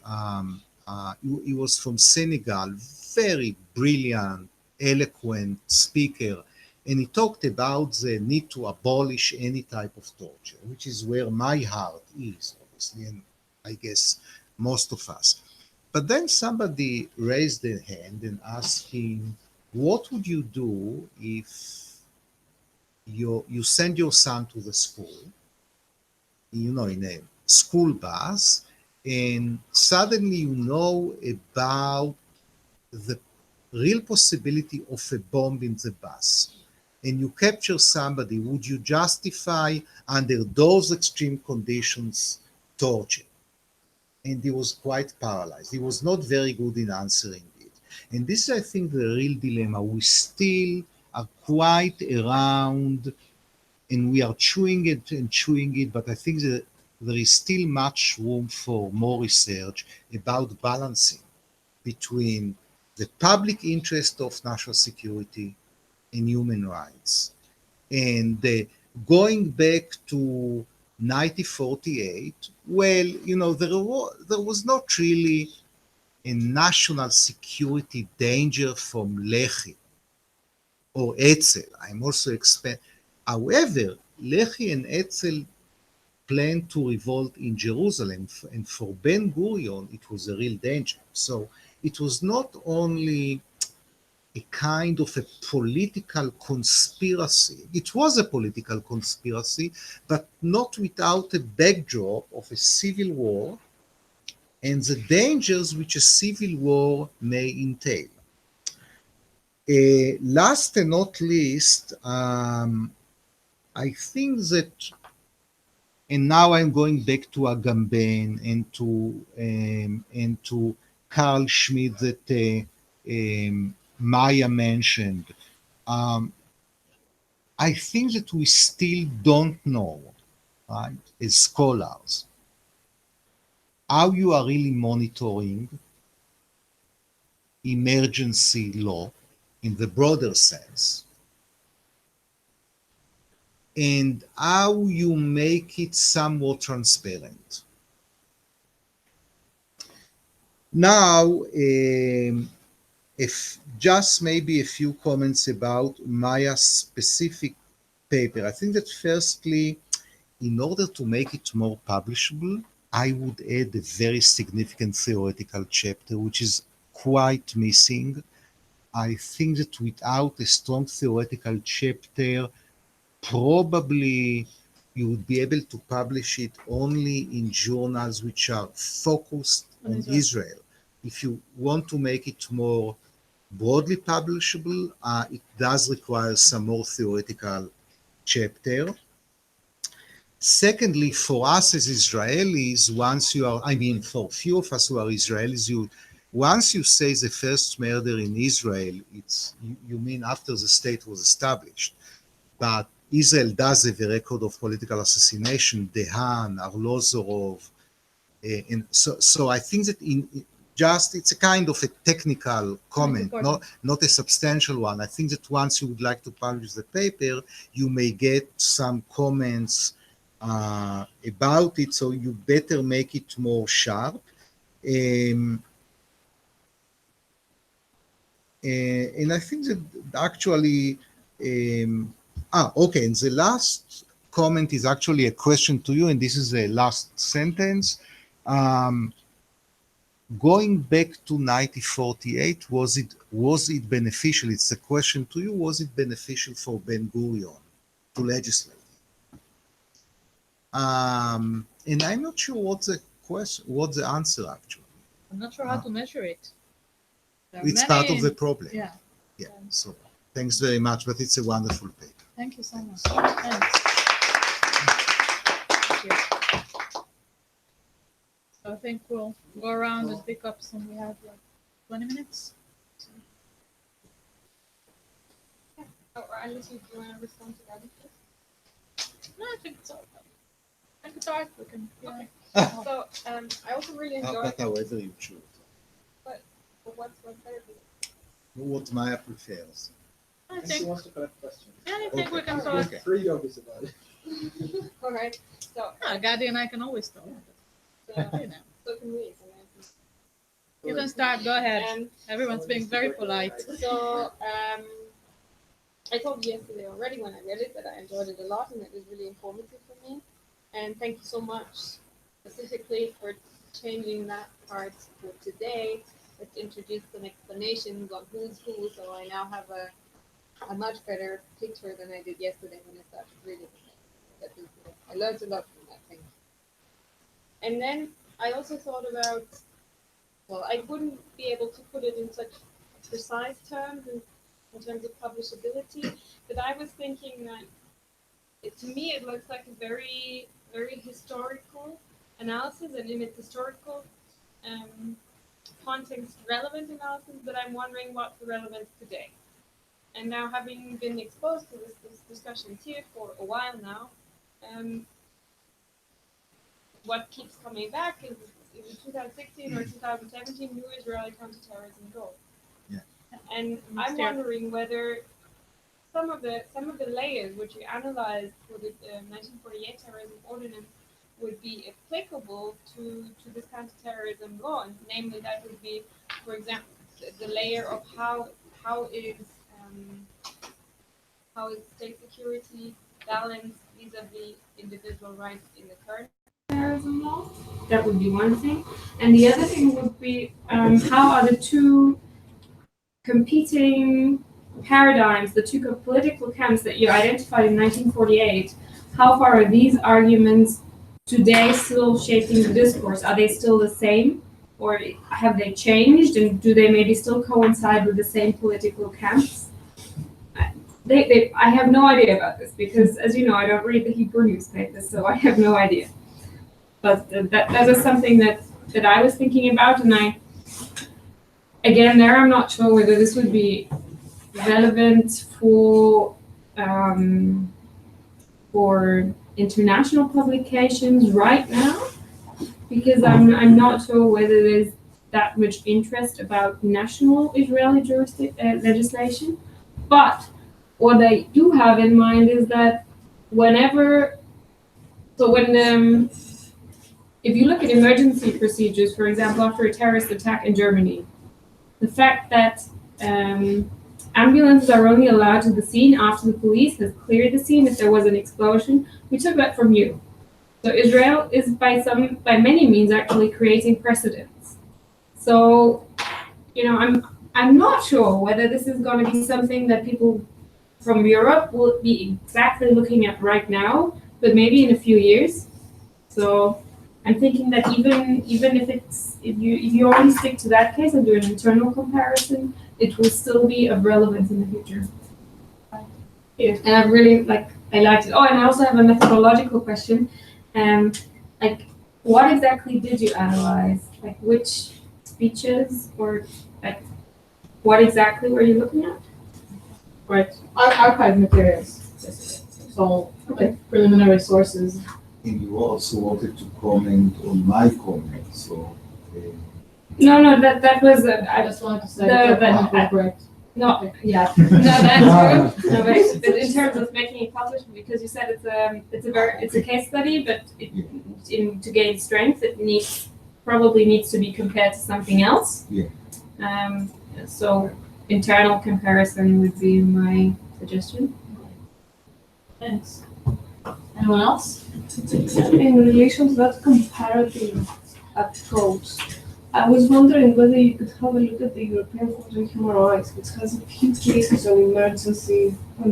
He was from Senegal, very brilliant, eloquent speaker, and he talked about the need to abolish any type of torture, which is where my heart is, obviously, and I guess most of us. But then somebody raised their hand and asked him, "What would you do if you send your son to the school, in a school bus, and suddenly you know about the real possibility of a bomb in the bus, and you capture somebody, would you justify under those extreme conditions torture?" And he was quite paralyzed. He was not very good in answering it. And this is, I think, the real dilemma. We still are quite around, and we are chewing it and chewing it, but I think that there is still much room for more research about balancing between the public interest of national security and human rights. And going back to 1948, well, there was not really a national security danger from Lehi or Etzel. I'm also However, Lehi and Etzel planned to revolt in Jerusalem, and for Ben Gurion, it was a real danger. So it was not only a kind of a political conspiracy. It was a political conspiracy, but not without a backdrop of a civil war and the dangers which a civil war may entail. Last and not least, I think that, and now I'm going back to Agamben and to Carl Schmitt that Maya mentioned. Um, I think that we still don't know, right, as scholars, how you are really monitoring emergency law in the broader sense, and how you make it somewhat transparent. Now, if just maybe a few comments about Maya's specific paper. I think that firstly, in order to make it more publishable, I would add a very significant theoretical chapter, which is quite missing. I think that without a strong theoretical chapter, probably you would be able to publish it only in journals which are focused on Israel. If you want to make it more broadly publishable, it does require some more theoretical chapter. Secondly, for us as Israelis, for few of us who are Israelis, once you say the first murder in Israel, you mean after the state was established. But Israel does have a record of political assassination, Dehan, Arlozorov, and so I think that it's a kind of a technical comment, not a substantial one. I think that once you would like to publish the paper, you may get some comments about it, so you better make it more sharp. And I think that actually, okay, and the last comment is actually a question to you, and this is the last sentence. Going back to 1948, was it beneficial? It's a question to you. Was it beneficial for Ben Gurion to legislate? And I'm not sure what's the answer actually. I'm not sure how to measure it. It's part of the problem. Yeah. Yeah. So thanks very much, but it's a wonderful paper. Thank you so much. Thanks. Thank you. So I think we'll go around and pick up some. We have like 20 minutes. So. Yeah. Or unless you want to respond to that. No, I think it's all right. I think it's all right. We can. Yeah. Okay. So I also really enjoy. But however you choose. But what's better? What Maya prefers. I She think. wants to collect questions. Yeah, I think we can Okay. talk. Okay. 3 yogis about it. All right. So, Gadi and I can always talk. so, You know. so can we. You can start. Go ahead. Um, Everyone's being very polite. So, I told you yesterday already when I read it that I enjoyed it a lot and it was really informative for me. And thank you so much specifically for changing that part for today. It introduced some explanations on who's who, so I now have a much better picture than I did yesterday when I started reading it. I learned a lot from that thing. And then I also thought about, well, I wouldn't be able to put it in such precise terms in terms of publishability, but I was thinking that to me it looks like a very, very historical analysis, and in its historical context, relevant analysis, but I'm wondering what's the relevance today. And now, having been exposed to this discussion here for a while now, what keeps coming back is it 2016 or 2017 new Israeli counterterrorism goals. Yeah. And I'm wondering whether some of the layers which we analyzed for the 1948 terrorism ordinance would be applicable to this counterterrorism law, and namely that would be, for example, the layer of how is state security balanced vis-a-vis individual rights in the current terrorism law. That would be one thing, and the other thing would be how are the two competing paradigms, the two political camps that you identified in 1948, how far are these arguments today still shaping the discourse? Are they still the same, or have they changed, and do they maybe still coincide with the same political camps? I have no idea about this because, as you know, I don't read the Hebrew newspapers, so I have no idea. But that is something that I was thinking about, and I'm not sure whether this would be relevant for international publications right now, because I'm not sure whether there's that much interest about national Israeli legislation. But what I do have in mind is that if you look at emergency procedures, for example, after a terrorist attack in Germany, the fact that ambulances are only allowed to the scene after the police has cleared the scene if there was an explosion, we took that from you. So Israel is by many means actually creating precedents. So, I'm not sure whether this is going to be something that people from Europe will be exactly looking at right now, but maybe in a few years. So I'm thinking that even if you only stick to that case and do an internal comparison, it will still be of relevance in the future. Yeah. And I really I liked it. Oh, and I also have a methodological question. What exactly did you analyze? Which speeches, or what exactly were you looking at? Right. Archive materials. So, preliminary sources. And you also wanted to comment on my comment, so. No, that was. I just wanted to say that's correct. No, Okay. yeah, no, that's true. No, but in terms of making it published, because you said it's a case study, but to gain strength, it probably needs to be compared to something else. Yeah. So internal comparison would be my suggestion. Thanks. Anyone else? In relation to that comparative approach, I was wondering whether you could have a look at the European Court of Human Rights, which has a few cases on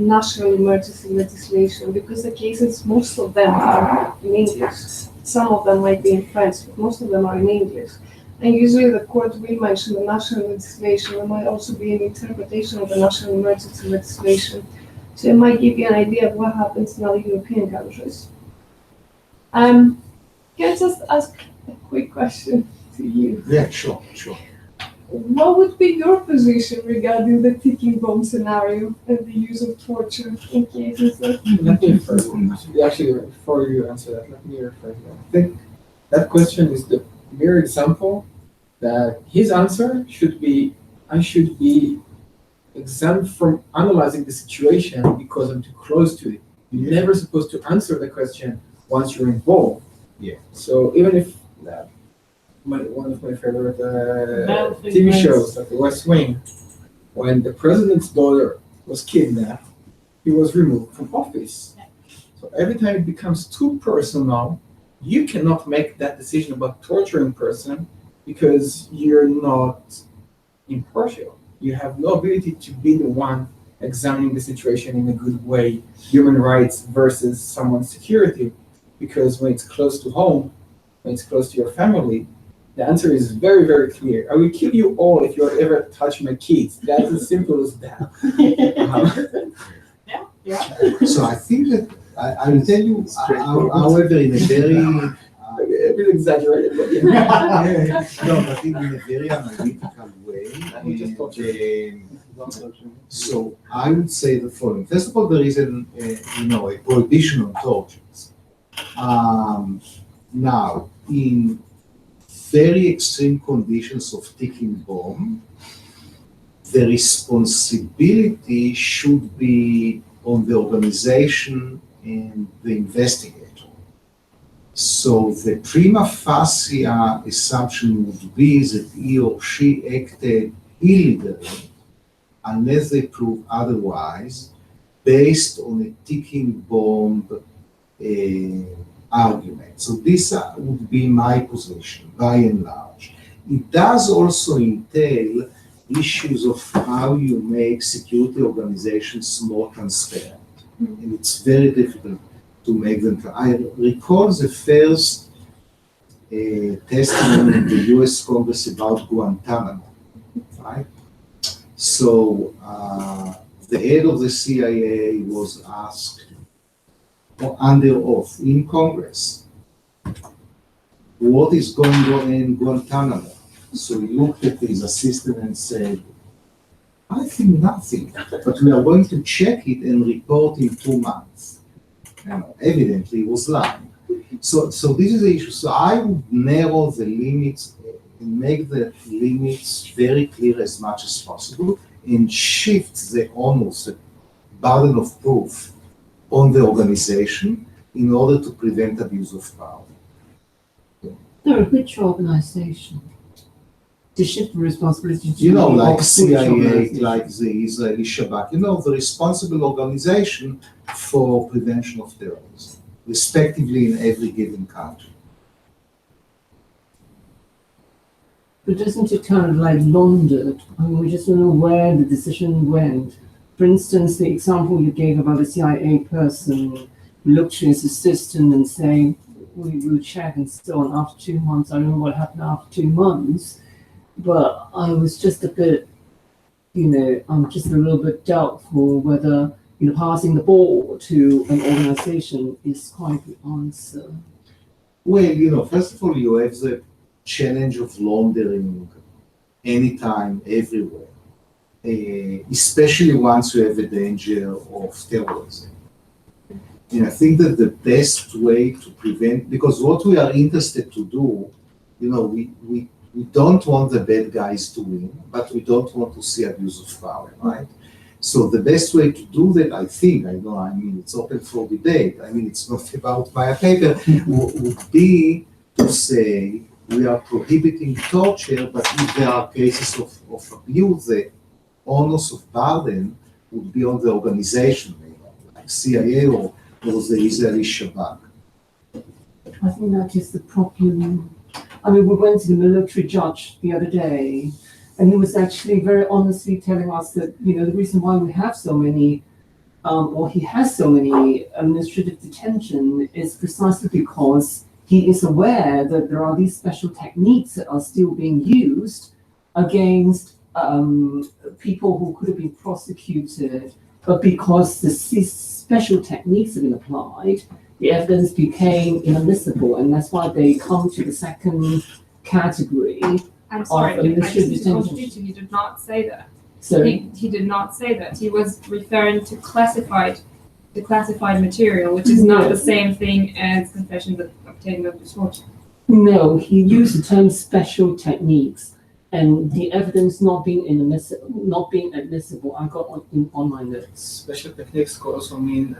national emergency legislation, because the cases, most of them are in English. Some of them might be in French, but most of them are in English. And usually the court will mention the national legislation. There might also be an interpretation of the national emergency legislation. So it might give you an idea of what happens in other European countries. Can I just ask a quick question to you? Yeah, sure. What would be your position regarding the ticking bomb scenario and the use of torture in cases like? Let me refer you. Actually, before you answer that, let me refer you. I think that question is the mere example that his answer should be, I should be exempt from analyzing the situation because I'm too close to it. You're never supposed to answer the question once you're involved. Yeah. So even if one of my favorite TV shows, like The West Wing, when the president's daughter was kidnapped, he was removed from office. So every time it becomes too personal, you cannot make that decision about torturing person because you're not impartial. You have no ability to be the one examining the situation in a good way, human rights versus someone's security, because when it's close to home, when it's close to your family, the answer is very, very clear. I will kill you all if you ever touch my kids. That's as simple as that. So I think that I will tell you, however, in a very a bit exaggerated, but yeah. no, but in a very analytical way. So I would say the following. First of all, there is a prohibition on tortures. Now, in very extreme conditions of ticking bomb, the responsibility should be on the organization and the investigator. So the prima facie assumption would be that he or she acted illegally unless they prove otherwise, based on a ticking bomb argument. So this would be my position, by and large. It does also entail issues of how you make security organizations more transparent. And it's very difficult to make them. I recall the first testimony in the US Congress about Guantanamo, right? So the head of the CIA was asked under oath in Congress, what is going on in Guantanamo? So he looked at his assistant and said, I think nothing, but we are going to check it and report in 2 months. Evidently, he was lying. So this is the issue. So I would narrow the limits and make the limits very clear as much as possible and shift the onus, the burden of proof on the organization in order to prevent abuse of power. They're a which organization? To shift the responsibility to like CIA, like the Israeli Shabak, the responsible organization for prevention of terrorism, respectively in every given country. But isn't it kind of like laundered? I mean, we just don't know where the decision went. For instance, the example you gave about a CIA person who looked to his assistant and saying, we will check and so on after 2 months. I don't know what happened after 2 months. But I was just a bit, I'm just a little bit doubtful whether, passing the ball to an organization is quite the answer. Well, first of all, you have the challenge of laundering anytime, everywhere, especially once you have a danger of terrorism. And I think that the best way to prevent, because what we are interested to do, we don't want the bad guys to win, but we don't want to see abuse of power, right? So the best way to do that, I think, it's open for debate. It's not about my paper, would be to say we are prohibiting torture, but if there are cases of abuse, the onus of burden would be on the organization, like CIA or the Israeli Shabak. I think that is the problem. We went to the military judge the other day, and he was actually very honestly telling us that, the reason why we have so many, or he has so many administrative detention is precisely because he is aware that there are these special techniques that are still being used against people who could have been prosecuted, but because the special techniques have been applied, the evidence became inadmissible, and that's why they come to the second category. I'm sorry, of administrative detention. He did not say that. So He did not say that. He was referring to the classified material, which is not the same thing as confessions of obtaining of torture. no, he used the term special techniques. and the evidence not being admissible, I got on my notes. Special techniques could also mean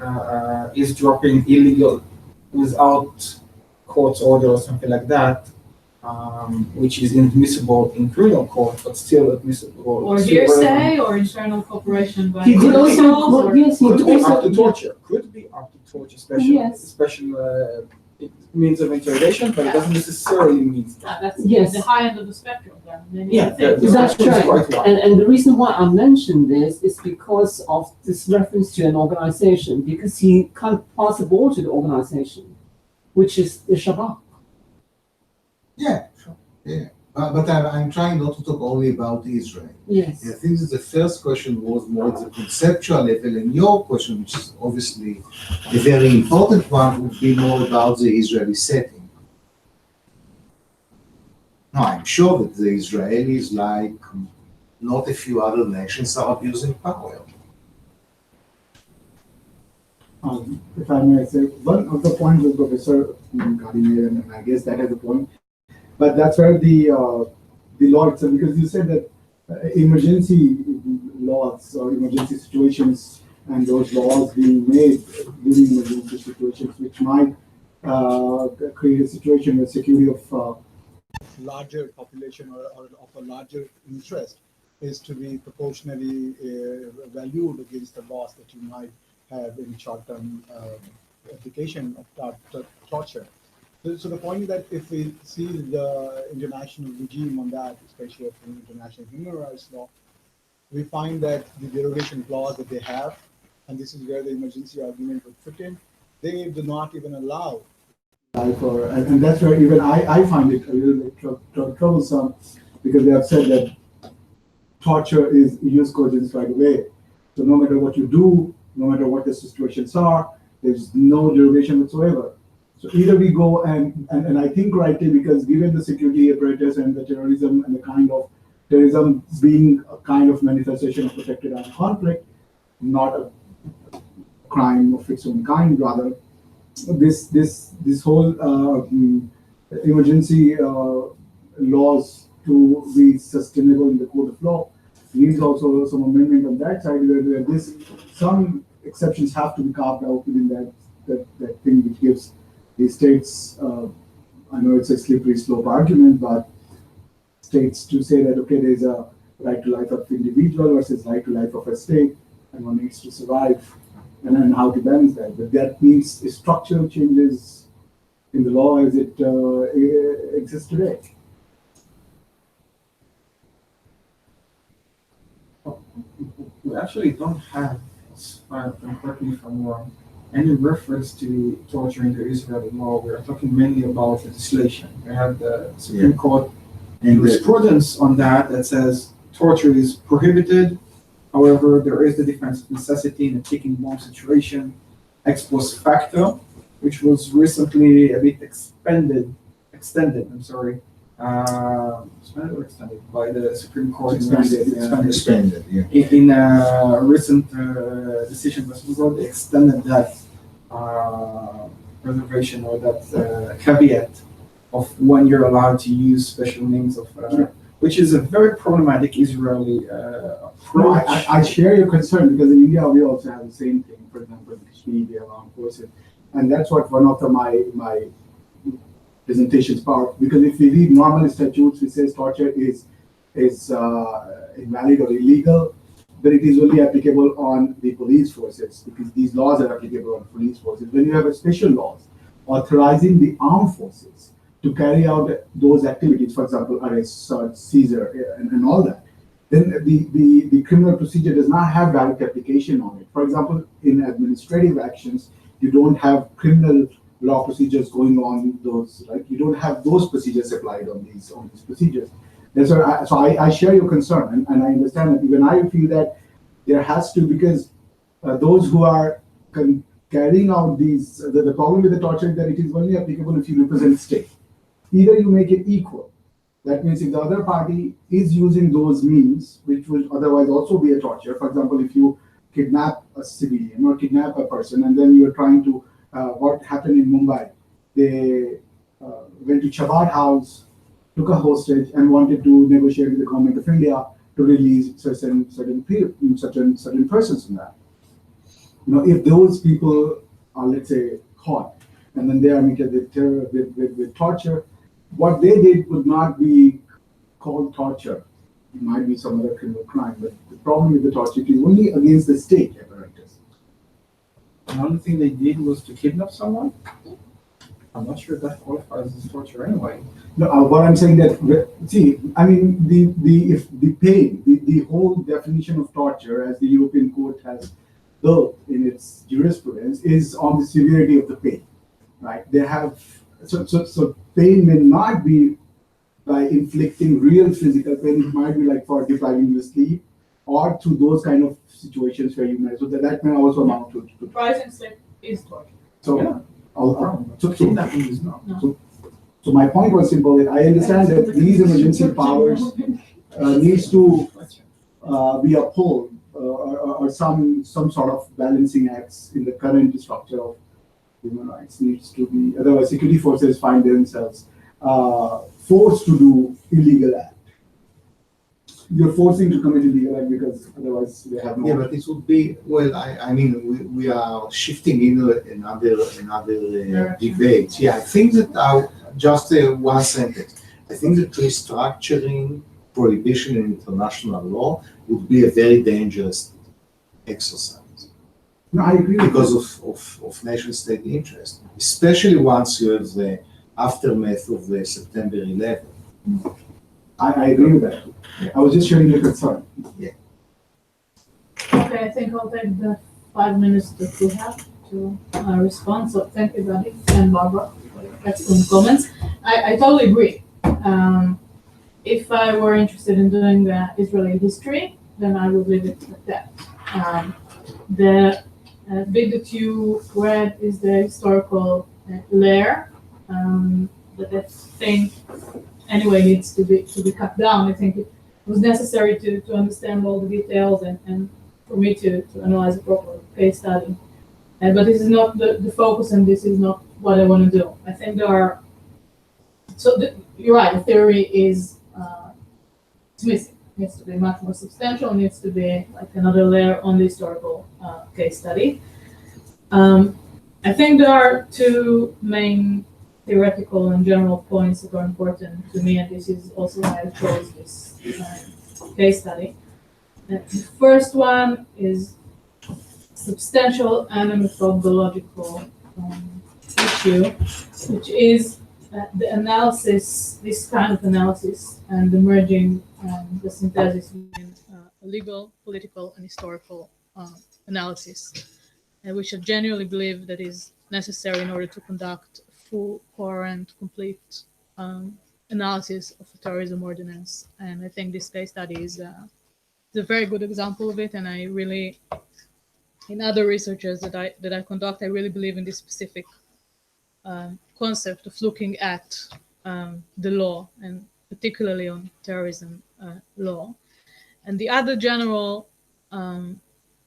eavesdropping illegal without court order or something like that, which is inadmissible in criminal court, but still admissible. Or hearsay, or internal cooperation by. He did also, yes, he Could be up also, to torture. Could be up to torture, special Yes. special means of interrogation, but it doesn't necessarily mean that. That's Yes. the high end of the spectrum then. Many Yeah, other things. the That's spectrum is right. quite wide. and the reason why I mentioned this is because of this reference to an organization, because he kind of passed the ball to the organization, which is the Shabbat. Yeah, sure. Yeah. But I'm trying not to talk only about Israel. Yes. I think that the first question was more at the conceptual level, and your question, which is obviously a very important one, would be more about the Israeli setting. Now, I'm sure that the Israelis, like not a few other nations, are abusing power. If I may say, one of the points that Professor Gadi made, and I guess that is the point, but that's where the law itself, because you said that emergency laws or emergency situations and those laws being made during emergency situations, which might create a situation where security of larger population or of a larger interest is to be proportionally valued against the loss that you might have in short-term application of torture. So the point is that if we see the international regime on that, especially from international human rights law, we find that the derogation clause that they have, and this is where the emergency argument would fit in, they do not even allow life, and that's where even I find it a little bit troublesome, because they have said that torture is use cogence right away. So no matter what you do, no matter what the situations are, there's no derogation whatsoever. So either we go and I think rightly, because given the security apparatus and the terrorism and the kind of terrorism being a kind of manifestation of protected armed conflict, not a crime of its own kind, rather, this whole emergency laws to be sustainable in the code of law needs also some amendment on that side, where this some exceptions have to be carved out within that thing, which gives the states, I know it's a slippery slope argument, but states to say that, okay, there's a right to life of the individual versus right to life of a state, and one needs to survive, and then how to balance that. But that needs structural changes in the law as it exists today. We actually don't have, correct me if I'm wrong, any reference to torture in the Israeli law. We are talking mainly about legislation. We have the Supreme Court jurisprudence on that says torture is prohibited. However, there is the defense of necessity in a ticking bomb situation, ex post facto, which was recently a bit extended, expanded by the Supreme Court. Expanded, yeah. In a recent decision, they extended that reservation or that caveat of when you're allowed to use special names of, which is a very problematic Israeli approach. No, I share your concern, because in India we also have the same thing. For example, in Kashmir we have armed forces, and that's what one of my presentations power. Because if we read normal statutes, which says torture is invalid or illegal, but it is only applicable on the police forces, because these laws are applicable on police forces. When you have a special laws authorizing the armed forces to carry out those activities, for example, arrest, search, seizure, and all that, then the criminal procedure does not have direct application on it. For example, in administrative actions, you don't have criminal law procedures going on those, right? You don't have those procedures applied on these procedures. That's why I share your concern, and I understand that. Even I feel that there has to, because those who are carrying out these, the problem with the torture is that it is only applicable if you represent state. Either you make it equal. That means if the other party is using those means, which would otherwise also be a torture. For example, if you kidnap a civilian or kidnap a person, and then you're trying to, what happened in Mumbai, they went to Chabad House took a hostage and wanted to negotiate with the government of India to release certain people, certain persons in that. If those people are, let's say, caught and then they are meted with torture, what they did would not be called torture. It might be some other criminal crime, but the problem with the torture is only against the state apparatus. The only thing they did was to kidnap someone. I'm not sure if that qualifies as torture anyway. No, what I'm saying that, see, I mean, if the pain, the whole definition of torture, as the European Court has built in its jurisprudence, is on the severity of the pain, right? They have, so pain may not be by inflicting real physical pain. It might be like for depriving you of sleep, or through those kind of situations where you may, so that may also amount to Depriving sleep is torture. so. Yeah. So Kidnapping is not. So my point was simple. That I understand that these emergency powers needs to be upheld, or some sort of balancing acts in the current structure of human rights needs to be. Otherwise, security forces find themselves forced to do illegal act. You're forcing to commit illegal act because otherwise they have no. Yeah, but it would be, well, I mean, we are shifting into another debate. Yeah, I think that just one sentence. I think that restructuring prohibition in international law would be a very dangerous exercise. No, I agree. Because of nation state interest, especially once you have the aftermath of the September 11. I agree with that. I was just sharing the concern. Okay, I think I'll take the 5 minutes that we have to respond. So thank you, Buddy and Barbara, for your excellent comments. I totally agree. If I were interested in doing the Israeli history, then I would leave it at that. The bit that you read is the historical layer, but that thing anyway needs to be cut down. I think it was necessary to understand all the details and for me to analyze a proper case study. But this is not the focus, and this is not what I want to do. I think there are, you're right, the theory is it's missing. It needs to be much more substantial, needs to be like another layer on the historical case study. I think there are two main theoretical and general points that are important to me, and this is also why I chose this case study. The first one is substantial and a methodological issue, which is the analysis, this kind of analysis, and the merging the synthesis between legal, political, and historical analysis, which I genuinely believe that is necessary in order to conduct full, coherent, complete analysis of the terrorism ordinance. And I think this case study is a very good example of it. And I really, in other researches that I conduct, I really believe in this specific concept of looking at the law, and particularly on terrorism law. And the other general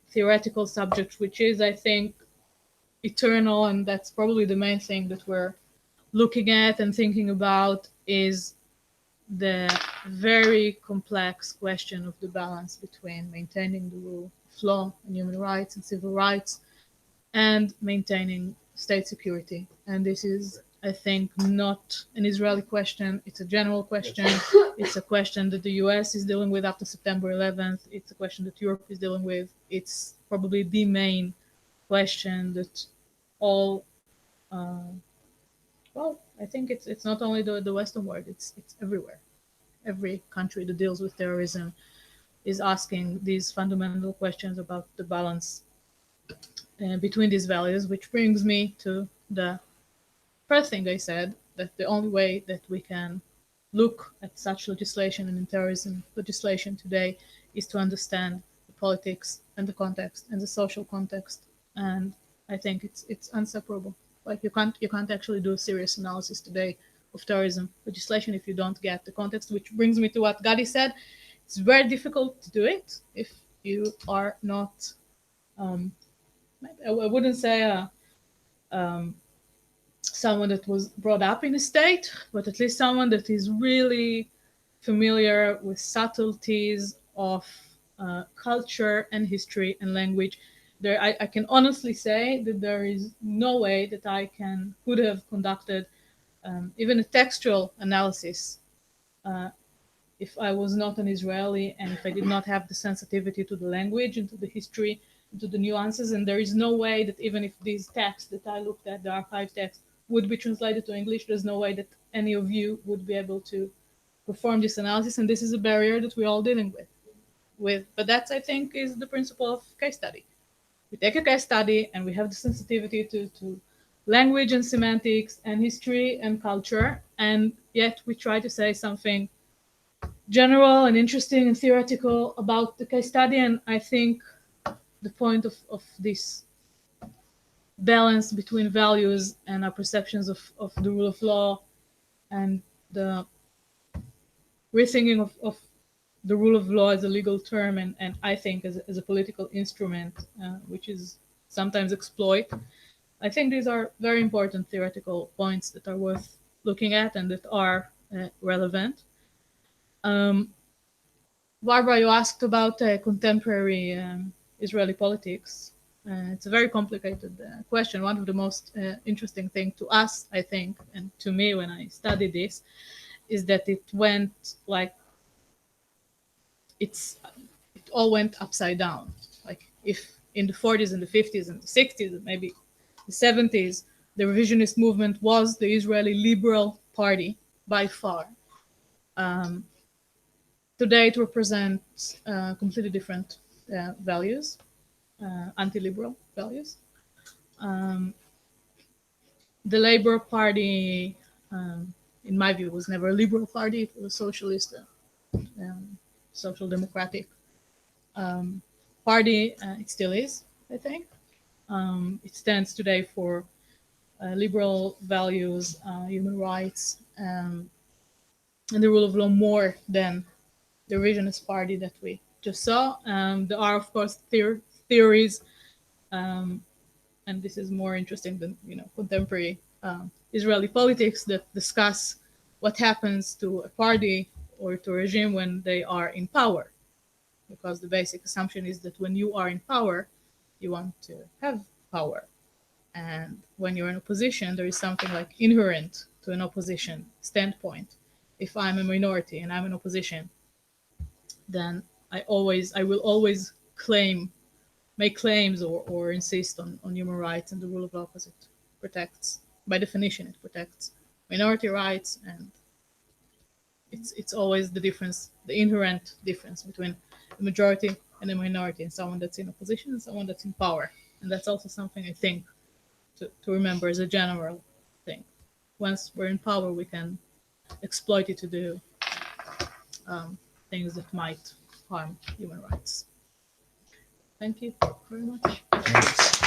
theoretical subject, which is, I think, eternal, and that's probably the main thing that we're looking at and thinking about, is the very complex question of the balance between maintaining the rule of law and human rights and civil rights and maintaining state security. And this is, I think, not an Israeli question. It's a general question. It's a question that the US is dealing with after September 11th. It's a question that Europe is dealing with. It's probably the main question that all, well, I think it's not only the Western world, it's everywhere. Every country that deals with terrorism is asking these fundamental questions about the balance between these values, which brings me to the first thing I said, that the only way that we can look at such legislation and in terrorism legislation today is to understand the politics and the context and the social context. And I think it's inseparable. Like you can't actually do a serious analysis today of terrorism legislation if you don't get the context, which brings me to what Gadi said. It's very difficult to do it if you are not, I wouldn't say someone that was brought up in a state, but at least someone that is really familiar with subtleties of culture and history and language. I can honestly say that there is no way that I could have conducted even a textual analysis if I was not an Israeli and if I did not have the sensitivity to the language and to the history and to the nuances. And there is no way that even if these texts that I looked at, the archive text, would be translated to English, there's no way that any of you would be able to perform this analysis. And this is a barrier that we're all dealing with. But that's, I think, is the principle of case study. We take a case study and we have the sensitivity to language and semantics and history and culture, and yet we try to say something general and interesting and theoretical about the case study. And I think the point of this balance between values and our perceptions of the rule of law and the rethinking of the rule of law as a legal term and I think as a political instrument, which is sometimes exploited. I think these are very important theoretical points that are worth looking at and that are relevant. Barbara, you asked about contemporary Israeli politics. It's a very complicated question. One of the most interesting things to us, I think, and to me when I studied this, is that it went like it all went upside down. Like if in the 40s and the 50s and the 60s and maybe the 70s, the revisionist movement was the Israeli Liberal Party by far. Today it represents completely different values, anti-liberal values. The Labour Party, in my view, was never a liberal party. It was a socialist, social democratic party. It still is, I think. It stands today for liberal values, human rights, and the rule of law more than the revisionist party that we just saw. There are, of course, theories, and this is more interesting than contemporary Israeli politics that discuss what happens to a party or to a regime when they are in power, because the basic assumption is that when you are in power, you want to have power, and when you're in opposition, there is something like inherent to an opposition standpoint. If I'm a minority and I'm in opposition, then I will always make claims or insist on human rights and the rule of law, because it protects, by definition, it protects minority rights, and it's always the difference, the inherent difference between the majority and the minority, and someone that's in opposition and someone that's in power. And that's also something I think to remember as a general thing. Once we're in power, we can exploit it to do things that might harm human rights. Thank you very much. Thanks.